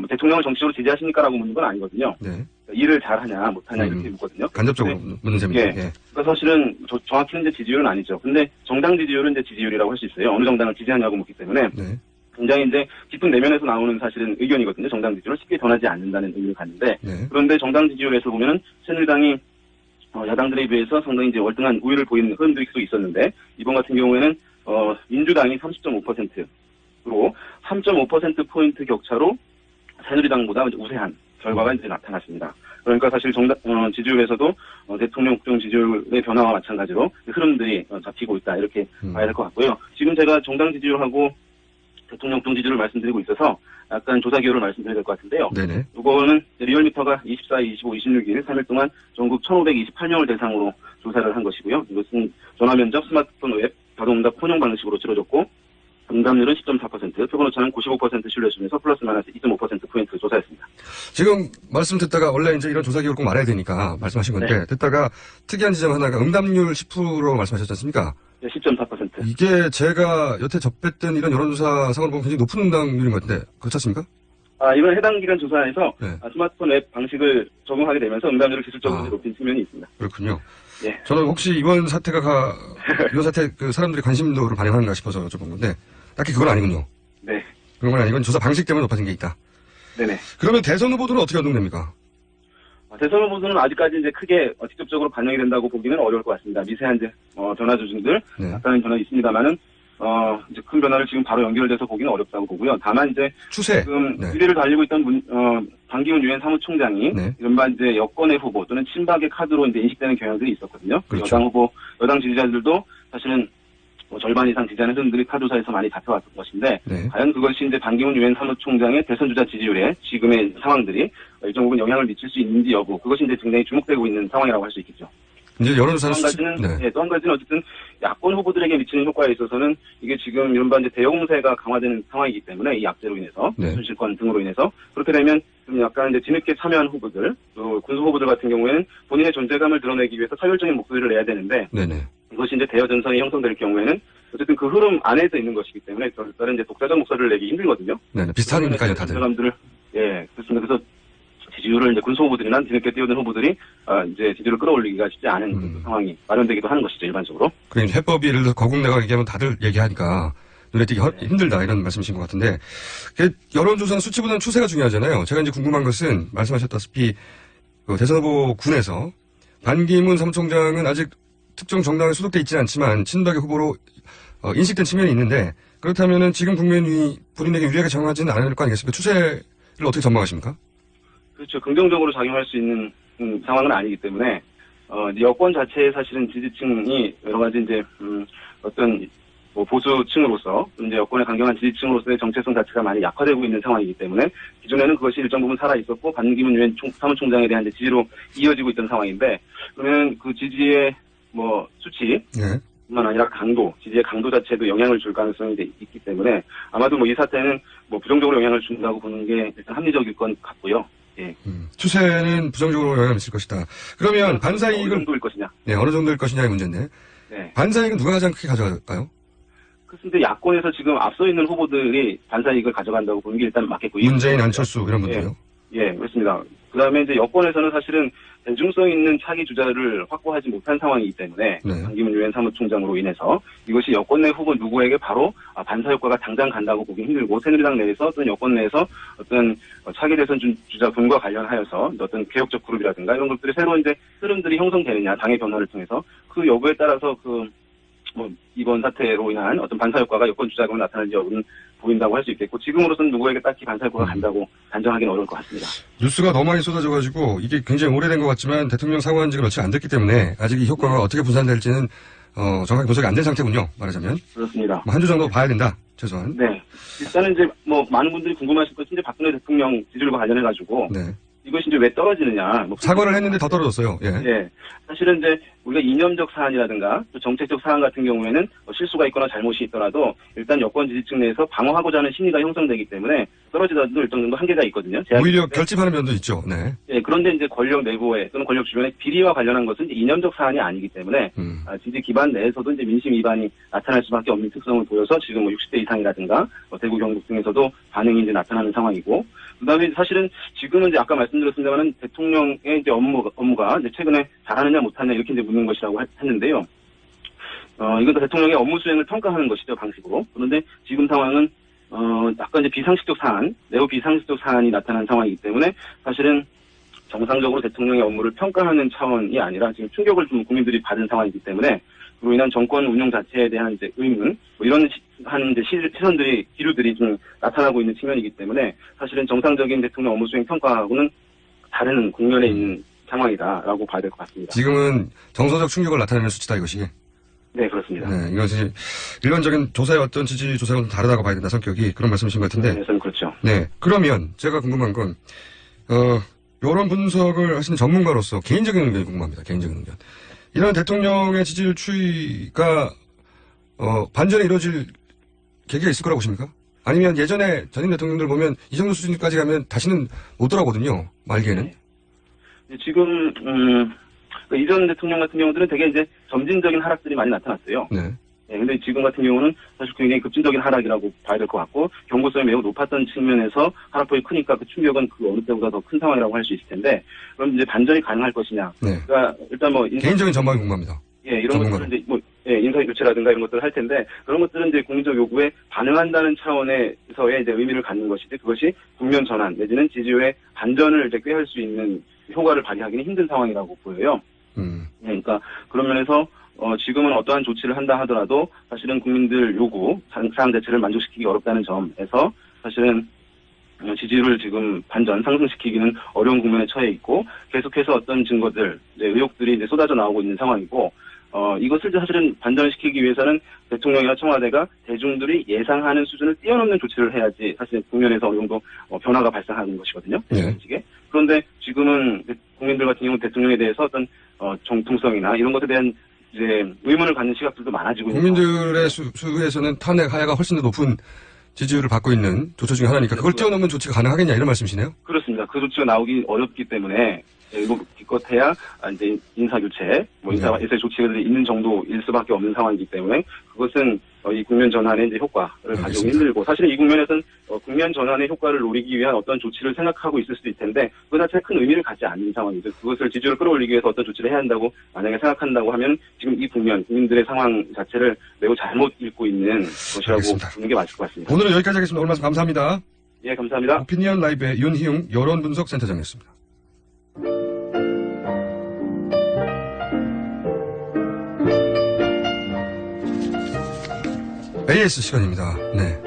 대통령을 정치적으로 지지하십니까라고 묻는 건 아니거든요. 네. 일을 잘하냐 못하냐 이렇게 묻거든요. 간접적으로 묻는 셈이죠. 예. 그러니까 사실은 정확히는 이제 지지율은 아니죠. 근데 정당 지지율은 이제 지지율이라고 할 수 있어요. 어느 정당을 지지하냐고 묻기 때문에 굉장히 이제 깊은 내면에서 나오는 사실은 의견이거든요. 정당 지지율은 쉽게 변하지 않는다는 의미를 갖는데 그런데 정당 지지율에서 보면은 새누리당이 야당들에 비해서 상당히 이제 월등한 우위를 보이는 흐름들이 계속 있었는데 이번 같은 경우에는 민주당이 30.5%로 3.5%포인트 격차로 새누리당보다 이제 우세한 결과가 이제 나타났습니다. 그러니까 사실 정당 지지율에서도 대통령 국정 지지율의 변화와 마찬가지로 흐름들이 잡히고 있다 이렇게 봐야 될 것 같고요. 지금 제가 정당 지지율하고 대통령 국정 지지율을 말씀드리고 있어서 약간 조사 기호를 말씀드려야 될 것 같은데요. 네네. 이거는 리얼미터가 24, 25, 26일 3일 동안 전국 1,528명을 대상으로 조사를 한 것이고요. 이것은 전화 면접, 스마트폰 웹, 자동응답 폰용 방식으로 치러졌고 응답률은 10.4%, 표본오차는 95% 신뢰수준에서 플러스 마이너스 2.5%포인트 조사했습니다. 지금 말씀 듣다가 원래 이제 이런 조사 기호를 꼭 말해야 되니까 말씀하신 건데 듣다가 특이한 지점 하나가 응답률 10% 말씀하셨지 않습니까? 네, 10.4%. 이게 제가 여태 접했던 이런 여론조사 상을 보면 굉장히 높은 응답률인 것 같은데 그렇지 않습니까? 이번 해당 기간 조사에서 스마트폰 앱 방식을 적용하게 되면서 응답률을 기술적으로 높인 측면이 있습니다. 그렇군요. 예. 저는 혹시 이번 사태가 이번 사태 사람들이 관심도를 반영하는가 싶어서 여쭤본 건데 딱히 그건 아니군요. 네. 그런 건 아니고 조사 방식 때문에 높아진 게 있다. 네네. 그러면 대선 후보들은 어떻게 연동됩니까? 대선 후보들은 아직까지 이제 크게 직접적으로 반영이 된다고 보기는 어려울 것 같습니다. 미세한 이제 변화 조짐들 약간의 변화 있습니다만은 이제 큰 변화를 지금 바로 연결돼서 보기는 어렵다고 보고요. 다만 이제 추세 지금 1위를 달리고 있던 반기문 유엔 사무총장이 이른바 이제 여권의 후보 또는 친박의 카드로 이제 인식되는 경향들이 있었거든요. 그렇죠. 여당 지지자들도 사실은 절반 이상 지지하는 흐름들이 타조사에서 많이 잡혀왔던 것인데 과연 그것이 이제 반기문 유엔 사무총장의 대선 주자 지지율에 지금의 상황들이 일정 부분 영향을 미칠 수 있는지 여부 그것이 이제 굉장히 주목되고 있는 상황이라고 할 수 있겠죠. 이제 여론조사는 또 한 가지는 어쨌든 야권 후보들에게 미치는 효과에 있어서는 이게 지금 이른바 이제 대여공세가 강화되는 상황이기 때문에 이 악재로 인해서 순실권 등으로 인해서 그렇게 되면 좀 약간 이제 뒤늦게 참여한 후보들 또 군수 후보들 같은 경우에는 본인의 존재감을 드러내기 위해서 차별적인 목소리를 내야 되는데 이것이 이제 대여 전선이 형성될 경우에는 어쨌든 그 흐름 안에서 있는 것이기 때문에 다른 이제 독자적 목소리를 내기 힘들거든요. 비슷하니까요, 다들. 사람들을 그렇습니다. 그래서 지지율을 이제 군수 후보들이나 뒤늦게 뛰어든 후보들이 이제 지지율을 끌어올리기가 쉽지 않은 상황이 마련되기도 하는 것이죠, 일반적으로. 그러니까 해법이 예를 들어 거국내가 얘기하면 다들 얘기하니까 눈에 띄기 힘들다 이런 말씀이신 것 같은데 여론조사는 수치보다는 추세가 중요하잖아요. 제가 이제 궁금한 것은 말씀하셨다시피 대선 후보 군에서 반기문 사무총장은 아직 특정 정당에 소속돼 있지는 않지만 친박의 후보로 인식된 측면이 있는데 그렇다면은 지금 국면이 본인에게 유리하게 작용하지는 않을 거 아니겠습니까? 추세를 어떻게 전망하십니까? 그렇죠. 긍정적으로 작용할 수 있는 상황은 아니기 때문에 여권 자체에 사실은 지지층이 여러 가지 이제 어떤 보수층으로서 이제 여권의 강경한 지지층으로서의 정체성 자체가 많이 약화되고 있는 상황이기 때문에 기존에는 그것이 일정 부분 살아 있었고 반기문 유엔 사무총장에 대한 이제 지지로 이어지고 있던 상황인데 그러면 그 지지의 수치 뿐만 아니라 강도, 지지의 강도 자체도 영향을 줄 가능성이 있기 때문에 아마도 이 사태는 부정적으로 영향을 준다고 보는 게 일단 합리적일 것 같고요. 예. 추세는 부정적으로 영향을 미칠 것이다. 그러면 반사이익은 어느 정도일 것이냐? 네, 어느 정도일 것이냐의 문제인데. 반사이익은 누가 가장 크게 가져갈까요? 그런데 야권에서 지금 앞서 있는 후보들이 반사이익을 가져간다고 보는 게 일단 맞겠고. 문재인, 안철수 이런 분들요? 예, 그렇습니다. 그다음에 이제 여권에서는 사실은 대중성 있는 차기 주자를 확보하지 못한 상황이기 때문에 반기문 유엔 사무총장으로 인해서 이것이 여권 내 후보 누구에게 바로 반사 효과가 당장 간다고 보기 힘들고 새누리당 내에서 또는 여권 내에서 어떤 차기 대선 주자분과 관련하여서 어떤 개혁적 그룹이라든가 이런 것들이 새로운 이제 흐름들이 형성되느냐 당의 변화를 통해서 그 여부에 따라서 이번 사태로 인한 어떤 반사 효과가 여권 주자금으로 나타날지 여부는 보인다고 할 수 있겠고 지금으로서는 누구에게 딱히 반사 효과가 간다고 단정하기는 어려울 것 같습니다. 뉴스가 너무 많이 쏟아져가지고 이게 굉장히 오래된 것 같지만 대통령 사고한 지가 며칠 안 됐기 때문에 아직 이 효과가 어떻게 분산될지는 정확하게 분석이 안 된 상태군요. 말하자면. 그렇습니다. 한 주 정도 봐야 된다. 최소한. 네. 일단은 이제 많은 분들이 궁금하실 것이 이제 박근혜 대통령 지지율과 관련해가지고 이것이 이제 왜 떨어지느냐. 뭐 사과를 했는데 더 떨어졌어요. 예. 예. 사실은 이제 우리가 이념적 사안이라든가 또 정책적 사안 같은 경우에는 실수가 있거나 잘못이 있더라도 일단 여권 지지층 내에서 방어하고자 하는 심리가 형성되기 때문에 떨어지더라도 일정 정도 한계가 있거든요. 오히려 결집하는 면도 있죠. 네. 예, 그런데 이제 권력 내부에 또는 권력 주변의 비리와 관련한 것은 이제 이념적 사안이 아니기 때문에 지지 기반 내에서도 이제 민심 위반이 나타날 수밖에 없는 특성을 보여서 지금 뭐 60대 이상이라든가 대구 경북 등에서도 반응이 이제 나타나는 상황이고 그다음에 사실은 지금은 이제 아까 말씀드렸습니다만은 대통령의 이제 업무가 이제 최근에 잘하느냐 못하느냐 이렇게 이제 묻는 것이라고 했는데요. 이것도 대통령의 업무 수행을 평가하는 것이죠, 방식으로. 그런데 지금 상황은 약간 이제 비상식적 사안, 매우 비상식적 사안이 나타난 상황이기 때문에 사실은 정상적으로 대통령의 업무를 평가하는 차원이 아니라 지금 충격을 좀 국민들이 받은 상황이기 때문에 그로 인한 정권 운영 자체에 대한 이제 의문, 뭐 이런 이제 시선들이, 기류들이 좀 나타나고 있는 측면이기 때문에 사실은 정상적인 대통령 업무 수행 평가하고는 다른 국면에 있는 상황이다라고 봐야 될 것 같습니다. 지금은 정서적 충격을 나타내는 수치다, 이것이. 네, 그렇습니다. 네, 이것이 일반적인 조사해왔던 지지 조사와는 좀 다르다고 봐야 된다, 성격이. 그런 말씀이신 것 같은데. 네, 저는 그렇죠. 네. 그러면 제가 궁금한 건, 여론 분석을 하시는 전문가로서 개인적인 의견이 궁금합니다. 개인적인 의견. 이런 대통령의 지지율 추이가, 반전에 이루어질 계기가 있을 거라고 보십니까? 아니면 예전에 전임 대통령들 보면 이 정도 수준까지 가면 다시는 못 돌아오거든요. 말기에는. 네. 지금, 이전 대통령 같은 경우들은 되게 이제 점진적인 하락들이 많이 나타났어요. 네. 네, 근데 지금 같은 경우는 사실 굉장히 급진적인 하락이라고 봐야 될 것 같고, 경고성이 매우 높았던 측면에서 하락폭이 크니까 그 충격은 그 어느 때보다 더 큰 상황이라고 할 수 있을 텐데, 그럼 이제 반전이 가능할 것이냐. 네. 그러니까 일단 뭐. 개인적인 전망이 궁금합니다. 예, 이런 것들은 이제 뭐, 예, 인사 교체라든가 이런 것들을 할 텐데, 그런 것들은 이제 국민적 요구에 반응한다는 차원에서의 이제 의미를 갖는 것이지, 그것이 국면 전환, 내지는 지지율의 반전을 이제 꾀할 수 있는 효과를 발휘하기는 힘든 상황이라고 보여요. 예, 그러니까 그런 면에서 지금은 어떠한 조치를 한다 하더라도 사실은 국민들 요구, 사안 자체를 만족시키기 어렵다는 점에서 사실은 지지율을 지금 반전 상승시키기는 어려운 국면에 처해 있고 계속해서 어떤 증거들, 이제 의혹들이 이제 쏟아져 나오고 있는 상황이고 이것을 사실은 반전시키기 위해서는 대통령이나 청와대가 대중들이 예상하는 수준을 뛰어넘는 조치를 해야지 사실 국면에서 어느 정도 변화가 발생하는 것이거든요. 네. 그런데 지금은 국민들 같은 경우는 대통령에 대해서 어떤 정통성이나 이런 것에 대한 이제 의문을 갖는 시각들도 많아지고 있는 국민들의 수에서는 탄핵 하야가 훨씬 더 높은 지지율을 받고 있는 조처 중에 하나니까 그걸 뛰어넘은 조치가 가능하겠냐 이런 말씀이시네요? 그렇습니다. 그 조치가 나오기 어렵기 때문에 이거 기껏해야 이제 인사교체, 뭐 인사의 조치들이 있는 정도일 수밖에 없는 상황이기 때문에 그것은 이 국면 전환의 이제 효과를 가져오기 힘들고 사실은 이 국면에서는 국면 전환의 효과를 노리기 위한 어떤 조치를 생각하고 있을 수도 있을 텐데 그 자체에 큰 의미를 갖지 않는 상황이죠. 그것을 지지율을 끌어올리기 위해서 어떤 조치를 해야 한다고 만약에 생각한다고 하면 지금 이 국면, 국민들의 상황 자체를 매우 잘못 읽고 있는 것이라고 보는 게 맞을 것 같습니다. 오늘은 여기까지 하겠습니다. 오늘 말씀 감사합니다. 예, 감사합니다. 오피니언 라이브의 윤희용 여론분석센터장이었습니다. AS 시간입니다. 네.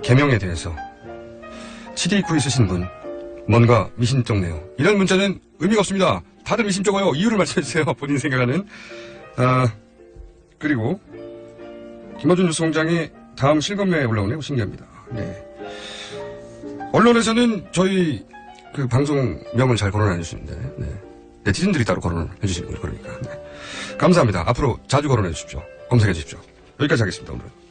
개명에 대해서. 729 있으신 분, 뭔가 미심쩍네요. 이런 문자는 의미가 없습니다. 다들 미심쩍어요. 이유를 말씀해주세요. 본인 생각하는. 그리고, 김어준 뉴스공장이 다음 실검매에 올라오네요. 신기합니다. 네. 언론에서는 저희 그 방송명을 잘 거론해 주시는데, 네. 네티즌들이 따로 거론해 주시는 거예요. 그러니까. 네. 감사합니다. 앞으로 자주 거론해 주십시오. 검색해 주십시오. 여기까지 하겠습니다. 오늘은.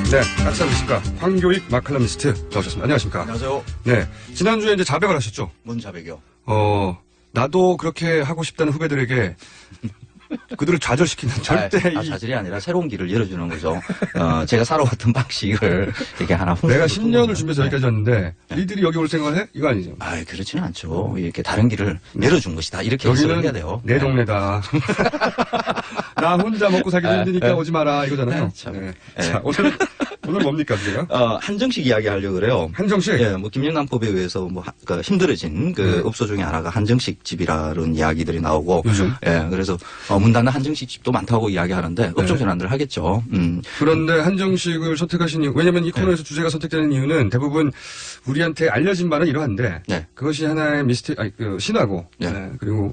네, 깍살 미식가 황교익 마칼럼니스트 나오셨습니다. 안녕하십니까? 안녕하세요. 네, 지난주에 이제 자백을 하셨죠? 뭔 자백이요? 나도 그렇게 하고 싶다는 후배들에게 그들을 좌절시키는 절대 좌절이 아니라 새로운 길을 열어주는 거죠. 제가 살아왔던 방식을 이렇게 하나 내가 10년을 준비해서 여기까지 왔는데 이들이 여기 올 생각을 해? 이거 아니죠? 그렇지는 않죠. 이렇게 다른 길을 열어준 것이다. 이렇게 해석을 해야 돼요. 내 동네다. 나 혼자 먹고 살기 힘드니까 오지 마라 이거잖아요. 자, 오늘 뭡니까, 제가? 한정식 이야기 하려고 그래요. 한정식? 예, 뭐, 김영란법에 의해서 힘들어진 업소 중에 하나가 한정식 집이라는 이야기들이 나오고. 요즘? 예, 그래서, 문 닫는 한정식 집도 많다고 이야기하는데, 업종 전환들 하겠죠. 그런데 한정식을 선택하신 이유, 왜냐면 이 코너에서 주제가 선택되는 이유는 대부분 우리한테 알려진 바는 이러한데. 그것이 하나의 신화고. 그리고,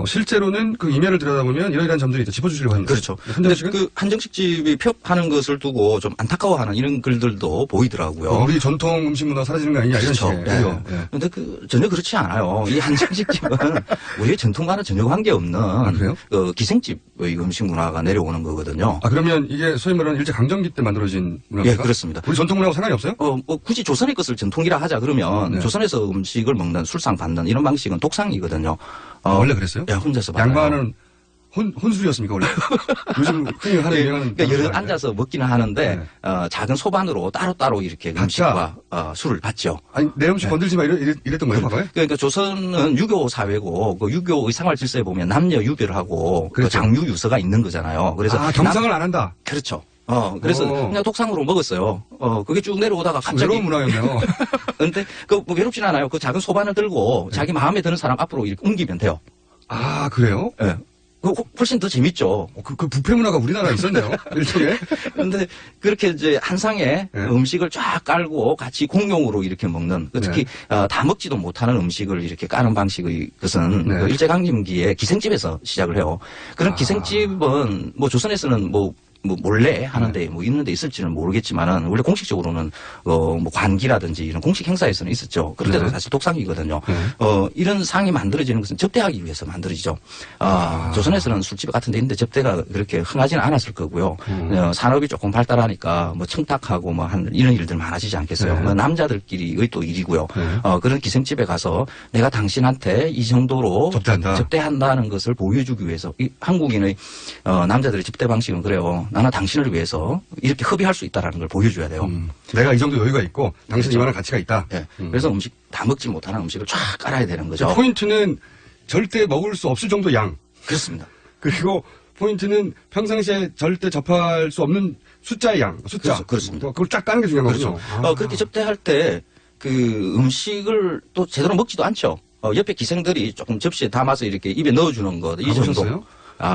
실제로는 그 이면을 들여다보면 이러이러한 점들이 있다 짚어주시려고 합니다. 그렇죠. 근데 그 한정식집이 폐업하는 것을 두고 좀 안타까워하는 이런 글들도 보이더라고요. 우리 전통 음식 문화 사라지는 거 아니냐 이런 그렇죠. 식의. 근데 전혀 그렇지 않아요. 이 한정식집은 우리의 전통과는 전혀 관계없는 그래요? 기생집의 음식 문화가 내려오는 거거든요. 그러면 이게 소위 말하는 일제 강점기 때 만들어진 문화입니까? 예, 그렇습니다. 우리 전통 문화하고 상관이 없어요? 뭐 굳이 조선의 것을 전통이라 하자 그러면 네. 조선에서 음식을 먹는 술상 받는 이런 방식은 독상이거든요. 원래 그랬어요? 예, 혼자서 받아요. 양반은 혼술이었습니까 원래? 요즘 흔히 하는 유행하는. 그러니까 여러 앉아서 먹기는 하는데 작은 소반으로 따로따로 이렇게 음식과 술을 받죠. 아니 내 음식 건들지 마 이랬던 거예요, 과거에? 그러니까 조선은 유교 사회고 그 유교의 생활 질서에 보면 남녀 유별하고 그 장유 유서가 있는 거잖아요. 그래서 경상을 안 한다. 그렇죠. 그래서 그냥 독상으로 먹었어요. 그게 쭉 내려오다가 갑자기. 외로운 문화였네요. 근데 뭐 외롭진 않아요. 그 작은 소반을 들고 자기 마음에 드는 사람 앞으로 이렇게 옮기면 돼요. 아, 그래요? 예. 훨씬 더 재밌죠. 그 부패 문화가 우리나라에 있었네요. 일종의. 근데 그렇게 이제 한 상에 음식을 쫙 깔고 같이 공용으로 이렇게 먹는, 특히 다 먹지도 못하는 음식을 이렇게 까는 방식의 것은 그 일제강점기에 기생집에서 시작을 해요. 그런 기생집은 뭐 조선에서는 뭐 몰래 하는데 뭐 있는데 있을지는 모르겠지만은 원래 공식적으로는 뭐 관기라든지 이런 공식 행사에서는 있었죠. 그런데도 사실 독상이거든요. 이런 상이 만들어지는 것은 접대하기 위해서 만들어지죠. 조선에서는 술집 같은 데 있는데 접대가 그렇게 흥하지는 않았을 거고요. 산업이 조금 발달하니까 뭐 청탁하고 뭐 이런 일들 많아지지 않겠어요. 뭐 남자들끼리의 또 일이고요. 그런 기생집에 가서 내가 당신한테 이 정도로 접대한다는 것을 보여주기 위해서 이 한국인의 남자들의 접대 방식은 그래요. 나는 당신을 위해서 이렇게 협의할 수 있다는 걸 보여줘야 돼요. 내가 이 정도 여유가 있고 당신 이만한 가치가 있다. 네. 그래서 음식 다 먹지 못하는 음식을 쫙 깔아야 되는 거죠. 포인트는 절대 먹을 수 없을 정도 양. 그렇습니다. 그리고 포인트는 평상시에 절대 접할 수 없는 숫자의 양. 숫자. 그렇습니다. 그걸 쫙 까는 게 중요한 거죠. 그렇게 접대할 때 그 음식을 또 제대로 먹지도 않죠. 옆에 기생들이 조금 접시에 담아서 이렇게 입에 넣어주는 거. 이 정도.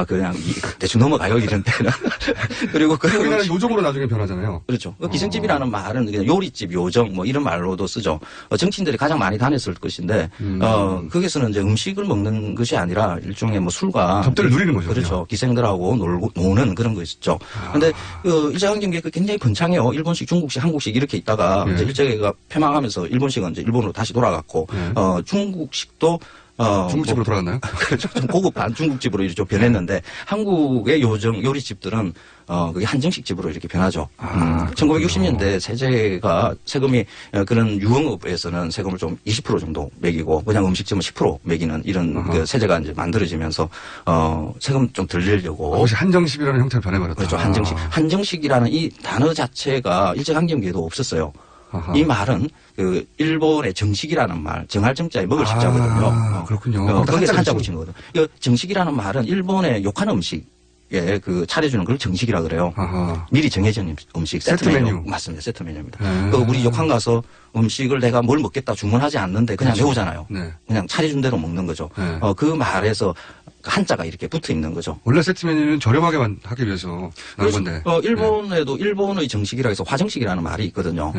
그냥 대충 넘어가요, 이런 때는. 그리고 우리나라 요정으로 나중에 변하잖아요. 그렇죠. 기생집이라는 말은 그냥 요리집, 요정 뭐 이런 말로도 쓰죠. 정치인들이 가장 많이 다녔을 것인데, 거기서는 이제 음식을 먹는 것이 아니라 일종의 뭐 술과 접대를 누리는 거죠. 그렇죠. 기생들하고 노는 그런 거 있었죠. 근데 일제강점기가 굉장히 번창해요. 일본식, 중국식, 한국식 이렇게 있다가 이제 일제가 폐망하면서 일본식은 이제 일본으로 다시 돌아갔고, 중국식도 중국집으로 돌아갔나요? 그렇죠. 좀 고급한 중국집으로 이렇게 변했는데 한국의 요리집들은 그게 한정식집으로 이렇게 변하죠. 1960년대 세제가 세금이 그런 유흥업에서는 세금을 좀 20% 정도 매기고 그냥 음식점은 10% 매기는 이런 그 세제가 이제 만들어지면서 세금 좀 덜 내려고. 그것이 한정식이라는 형태로 변해버렸다. 그렇죠. 한정식. 한정식이라는 이 단어 자체가 일제강점기에도 없었어요. 이 말은 그 일본의 정식이라는 말, 정할 정자에 먹을 식자거든요. 그렇군요. 거기서 한자 붙인 거거든. 정식이라는 말은 일본의 욕하는 음식에 그 차려주는 걸 정식이라 그래요. 미리 정해진 음식, 세트 메뉴. 맞습니다. 세트 메뉴입니다. 우리 욕한 가서 음식을 내가 뭘 먹겠다 주문하지 않는데 그냥 외우잖아요. 그냥 차려준 대로 먹는 거죠. 그 말에서 한자가 이렇게 붙어 있는 거죠. 원래 세트 메뉴는 저렴하게 하기 위해서 나온 건데. 일본에도 일본의 정식이라 해서 화정식이라는 말이 있거든요.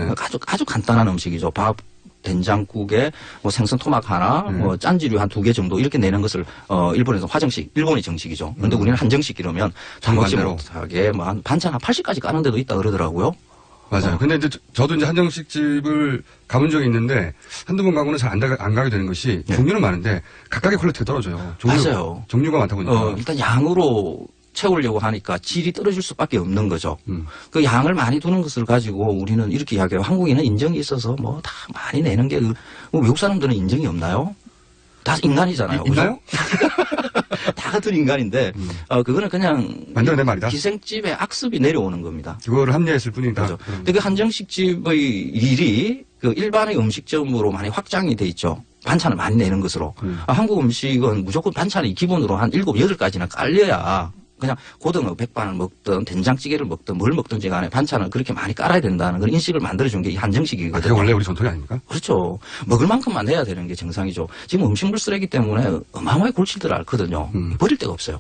아주 간단한 음식이죠. 밥, 된장국에 뭐 생선 토막 하나, 뭐 짠지류 한 2개 정도 이렇게 내는 것을 일본에서 화정식, 일본의 정식이죠. 그런데 우리는 한정식 이러면 다 먹지 못하게 뭐 한 반찬 한 80까지 까는 데도 있다 그러더라고요. 맞아요. 근데 이제 저도 이제 한정식 집을 가본 적이 있는데 한두 번 가고는 잘 안 가게 되는 것이 종류는 많은데 각각의 퀄리티가 떨어져요. 맞아요. 종류가 많다 보니까. 일단 양으로 채우려고 하니까 질이 떨어질 수밖에 없는 거죠. 그 양을 많이 두는 것을 가지고 우리는 이렇게 이야기해요. 한국인은 인정이 있어서 뭐 다 많이 내는 게 외국 사람들은 인정이 없나요? 다 인간이잖아요. 있나요? 다 같은 인간인데 그거는 그냥 만들어낸 말이다. 기생집의 악습이 내려오는 겁니다. 그거를 합리화했을 뿐이다. 그렇죠. 근데 그 한정식집의 일이 그 일반의 음식점으로 많이 확장이 돼 있죠. 반찬을 많이 내는 것으로. 한국 음식은 무조건 반찬이 기본으로 한 7, 8가지나 깔려야 그냥 고등어 백반을 먹든 된장찌개를 먹든 뭘 먹든지 간에 반찬을 그렇게 많이 깔아야 된다는 그런 인식을 만들어준 게 이 한정식이거든요. 그게 원래 우리 전통이 아닙니까? 그렇죠. 먹을 만큼만 해야 되는 게 정상이죠. 지금 음식물 쓰레기 때문에 어마어마하게 골치들 앓거든요. 버릴 데가 없어요.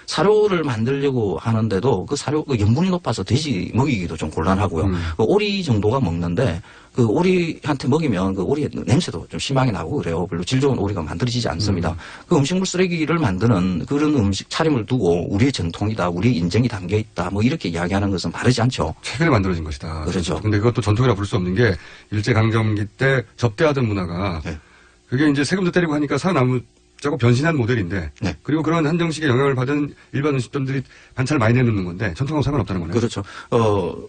사료를 만들려고 하는데도 그 사료 그 염분이 높아서 돼지 먹이기도 좀 곤란하고요. 그 오리 정도가 먹는데 그 오리한테 먹이면 그 오리의 냄새도 좀 심하게 나고 그래요. 별로 질 좋은 오리가 만들어지지 않습니다. 그 음식물 쓰레기를 만드는 그런 음식 차림을 두고 우리의 전통이다, 우리의 인정이 담겨 있다, 뭐 이렇게 이야기하는 것은 바르지 않죠. 최근에 만들어진 것이다. 그렇죠. 근데 그것도 전통이라 부를 수 없는 게 일제강점기 때 접대하던 문화가 그게 이제 세금도 때리고 하니까 살아남자고 변신한 모델인데 그리고 그런 한정식의 영향을 받은 일반 음식점들이 반찬을 많이 내놓는 건데 전통하고 상관없다는 거네요. 그렇죠.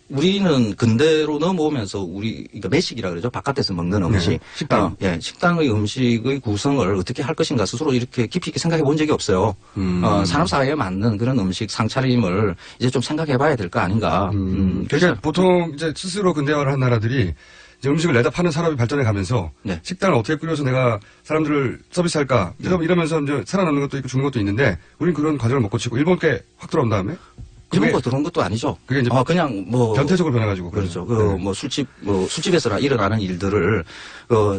우리는 근대로 넘어오면서 그러니까 매식이라 그러죠. 바깥에서 먹는 음식. 식당. 식당의 음식의 구성을 어떻게 할 것인가 스스로 이렇게 깊이 있게 생각해 본 적이 없어요. 산업사회에 맞는 그런 음식 상차림을 이제 좀 생각해 봐야 될 거 아닌가. 그러니까 보통 이제 스스로 근대화를 한 나라들이 이제 음식을 내다 파는 산업이 발전해 가면서 식당을 어떻게 꾸려서 내가 사람들을 서비스할까 이러면서 이제 살아남는 것도 있고 죽는 것도 있는데 우리는 그런 과정을 못 거치고 일본 게 확 들어온 다음에 일본가 들어온 것도 아니죠. 그게 이제 그냥 뭐 변태적으로 변해가지고 그렇죠. 뭐 술집에서 일어나는 일들을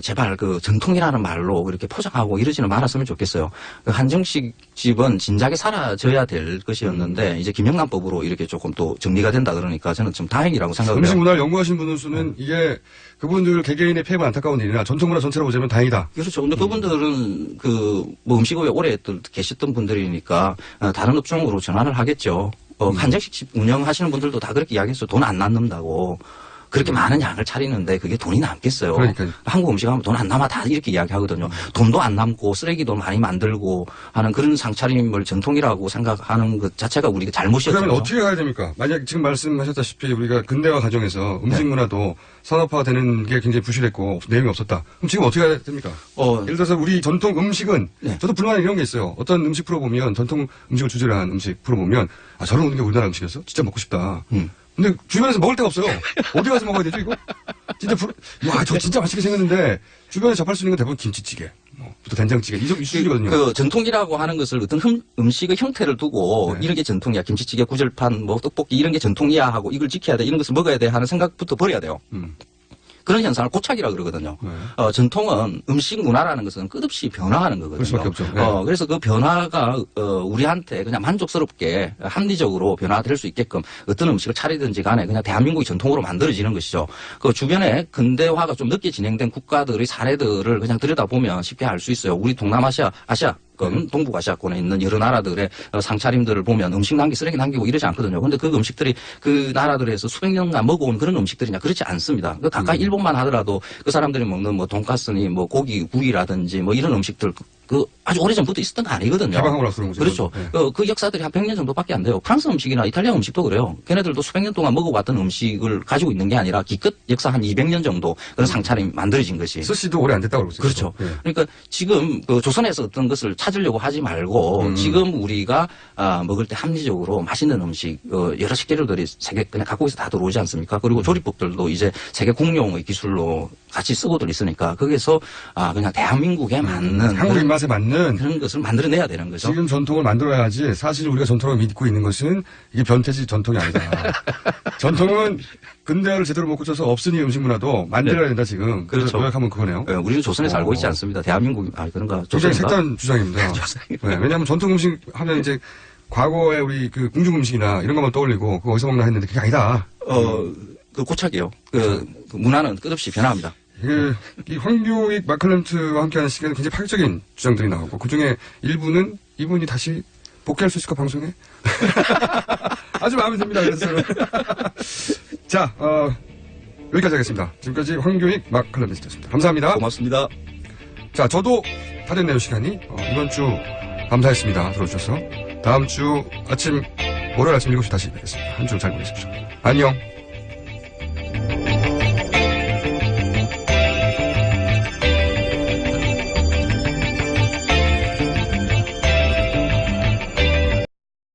제발 그 전통이라는 말로 그렇게 포장하고 이러지는 말았으면 좋겠어요. 그 한정식 집은 진작에 사라져야 될 것이었는데 이제 김영란법으로 이렇게 조금 또 정리가 된다 그러니까 저는 좀 다행이라고 생각해요. 음식 문화를 연구하신 분으로서는 이게 그분들 개개인의 피해가 안타까운 일이나 전통 문화 전체로 보자면 다행이다. 그렇죠. 근데 그분들은 그 뭐 음식업에 오래 계셨던 분들이니까 다른 업종으로 전환을 하겠죠. 한정식 운영하시는 분들도 다 그렇게 이야기했어요. 돈 안 남는다고. 그렇게 많은 양을 차리는데 그게 돈이 남겠어요. 그러니까요. 한국 음식 하면 돈 안 남아 다 이렇게 이야기하거든요. 돈도 안 남고 쓰레기도 많이 만들고 하는 그런 상차림을 전통이라고 생각하는 것 자체가 우리가 잘못이었죠. 그러면 어떻게 가야 됩니까? 만약 지금 말씀하셨다시피 우리가 근대화 과정에서 음식 문화도 산업화되는 게 굉장히 부실했고 내용이 없었다. 그럼 지금 어떻게 해야 됩니까? 예를 들어서 우리 전통 음식은 저도 불만이 이런 게 있어요. 어떤 음식 프로 보면 전통 음식을 주제로 한 음식 프로 보면 저런 게 우리나라 음식이었어? 진짜 먹고 싶다. 근데 주변에서 먹을 데가 없어요. 어디 가서 먹어야 되죠, 이거? 진짜 저 진짜 맛있게 생겼는데 주변에 접할 수 있는 건 대부분 김치찌개, 또 된장찌개 이 수준이거든요. 그 전통이라고 하는 것을 어떤 음식의 형태를 두고 이런 게 전통이야. 김치찌개, 구절판, 뭐 떡볶이 이런 게 전통이야 하고 이걸 지켜야 돼, 이런 것을 먹어야 돼 하는 생각부터 버려야 돼요. 그런 현상을 고착이라 그러거든요. 전통은 음식 문화라는 것은 끝없이 변화하는 거거든요. 그럴 수밖에 없죠. 그래서 그 변화가 우리한테 그냥 만족스럽게 합리적으로 변화될 수 있게끔 어떤 음식을 차리든지 간에 그냥 대한민국의 전통으로 만들어지는 것이죠. 그 주변에 근대화가 좀 늦게 진행된 국가들의 사례들을 그냥 들여다보면 쉽게 알 수 있어요. 우리 동남아시아, 동북아시아권에 있는 여러 나라들의 상차림들을 보면 음식 쓰레기 남기고 이러지 않거든요. 근데 그 음식들이 그 나라들에서 수백 년간 먹어온 그런 음식들이냐 그렇지 않습니다. 그 가까이 일본만 하더라도 그 사람들이 먹는 뭐 돈가스니 뭐 고기구이라든지 뭐 이런 음식들 그 아주 오래전부터 있었던 거 아니거든요. 개방하고 나서 그런 거죠. 그렇죠. 그 역사들이 한 100년 정도밖에 안 돼요. 프랑스 음식이나 이탈리아 음식도 그래요. 걔네들도 수백 년 동안 먹어왔던 음식을 가지고 있는 게 아니라 기껏 역사 한 200년 정도 그런 상차림이 만들어진 것이. 스시도 오래 안 됐다고 그러고 있어요. 그렇죠. 그러니까 지금 그 조선에서 어떤 것을 찾으려고 하지 말고 지금 우리가 먹을 때 합리적으로 맛있는 음식 여러 식재료들이 세계 그냥 각국에서 다 들어오지 않습니까? 그리고 조리법들도 이제 세계 공용의 기술로 같이 쓰고들 있으니까 거기서 그냥 대한민국에 맞는 한국 입맛에 맞는 그런 것을 만들어내야 되는 거죠. 지금 전통을 만들어야지. 사실 우리가 전통을 믿고 있는 것은 이게 변태지 전통이 아니다. 전통은 근대화를 제대로 못 고쳐서 없으니 음식 문화도 만들어야 된다 지금. 그렇죠. 요약하면 그거네요. 우리는 조선에 살고 있지 않습니다. 대한민국이 그런가? 굉장히 색다른 주장입니다. 왜냐하면 전통 음식 하면 이제 과거에 우리 그 궁중 음식이나 이런 것만 떠올리고 그거 어디서 먹나 했는데 그게 아니다. 그 고착이에요. 그 문화는 끝없이 변화합니다. 이 황교익 마클렌트와 함께하는 시간에 굉장히 파격적인 주장들이 나오고 그중에 일부는 이분이 다시 복귀할 수 있을까 방송에? 아주 마음에 듭니다. 그래서 자 여기까지 하겠습니다. 지금까지 황교익 마클렌트였습니다. 감사합니다. 고맙습니다. 자 저도 다 됐네요 시간이. 이번 주 감사했습니다. 들어주셔서 다음 주 월요일 아침 7시 다시 뵙겠습니다. 한 주 잘 보내십시오. 안녕.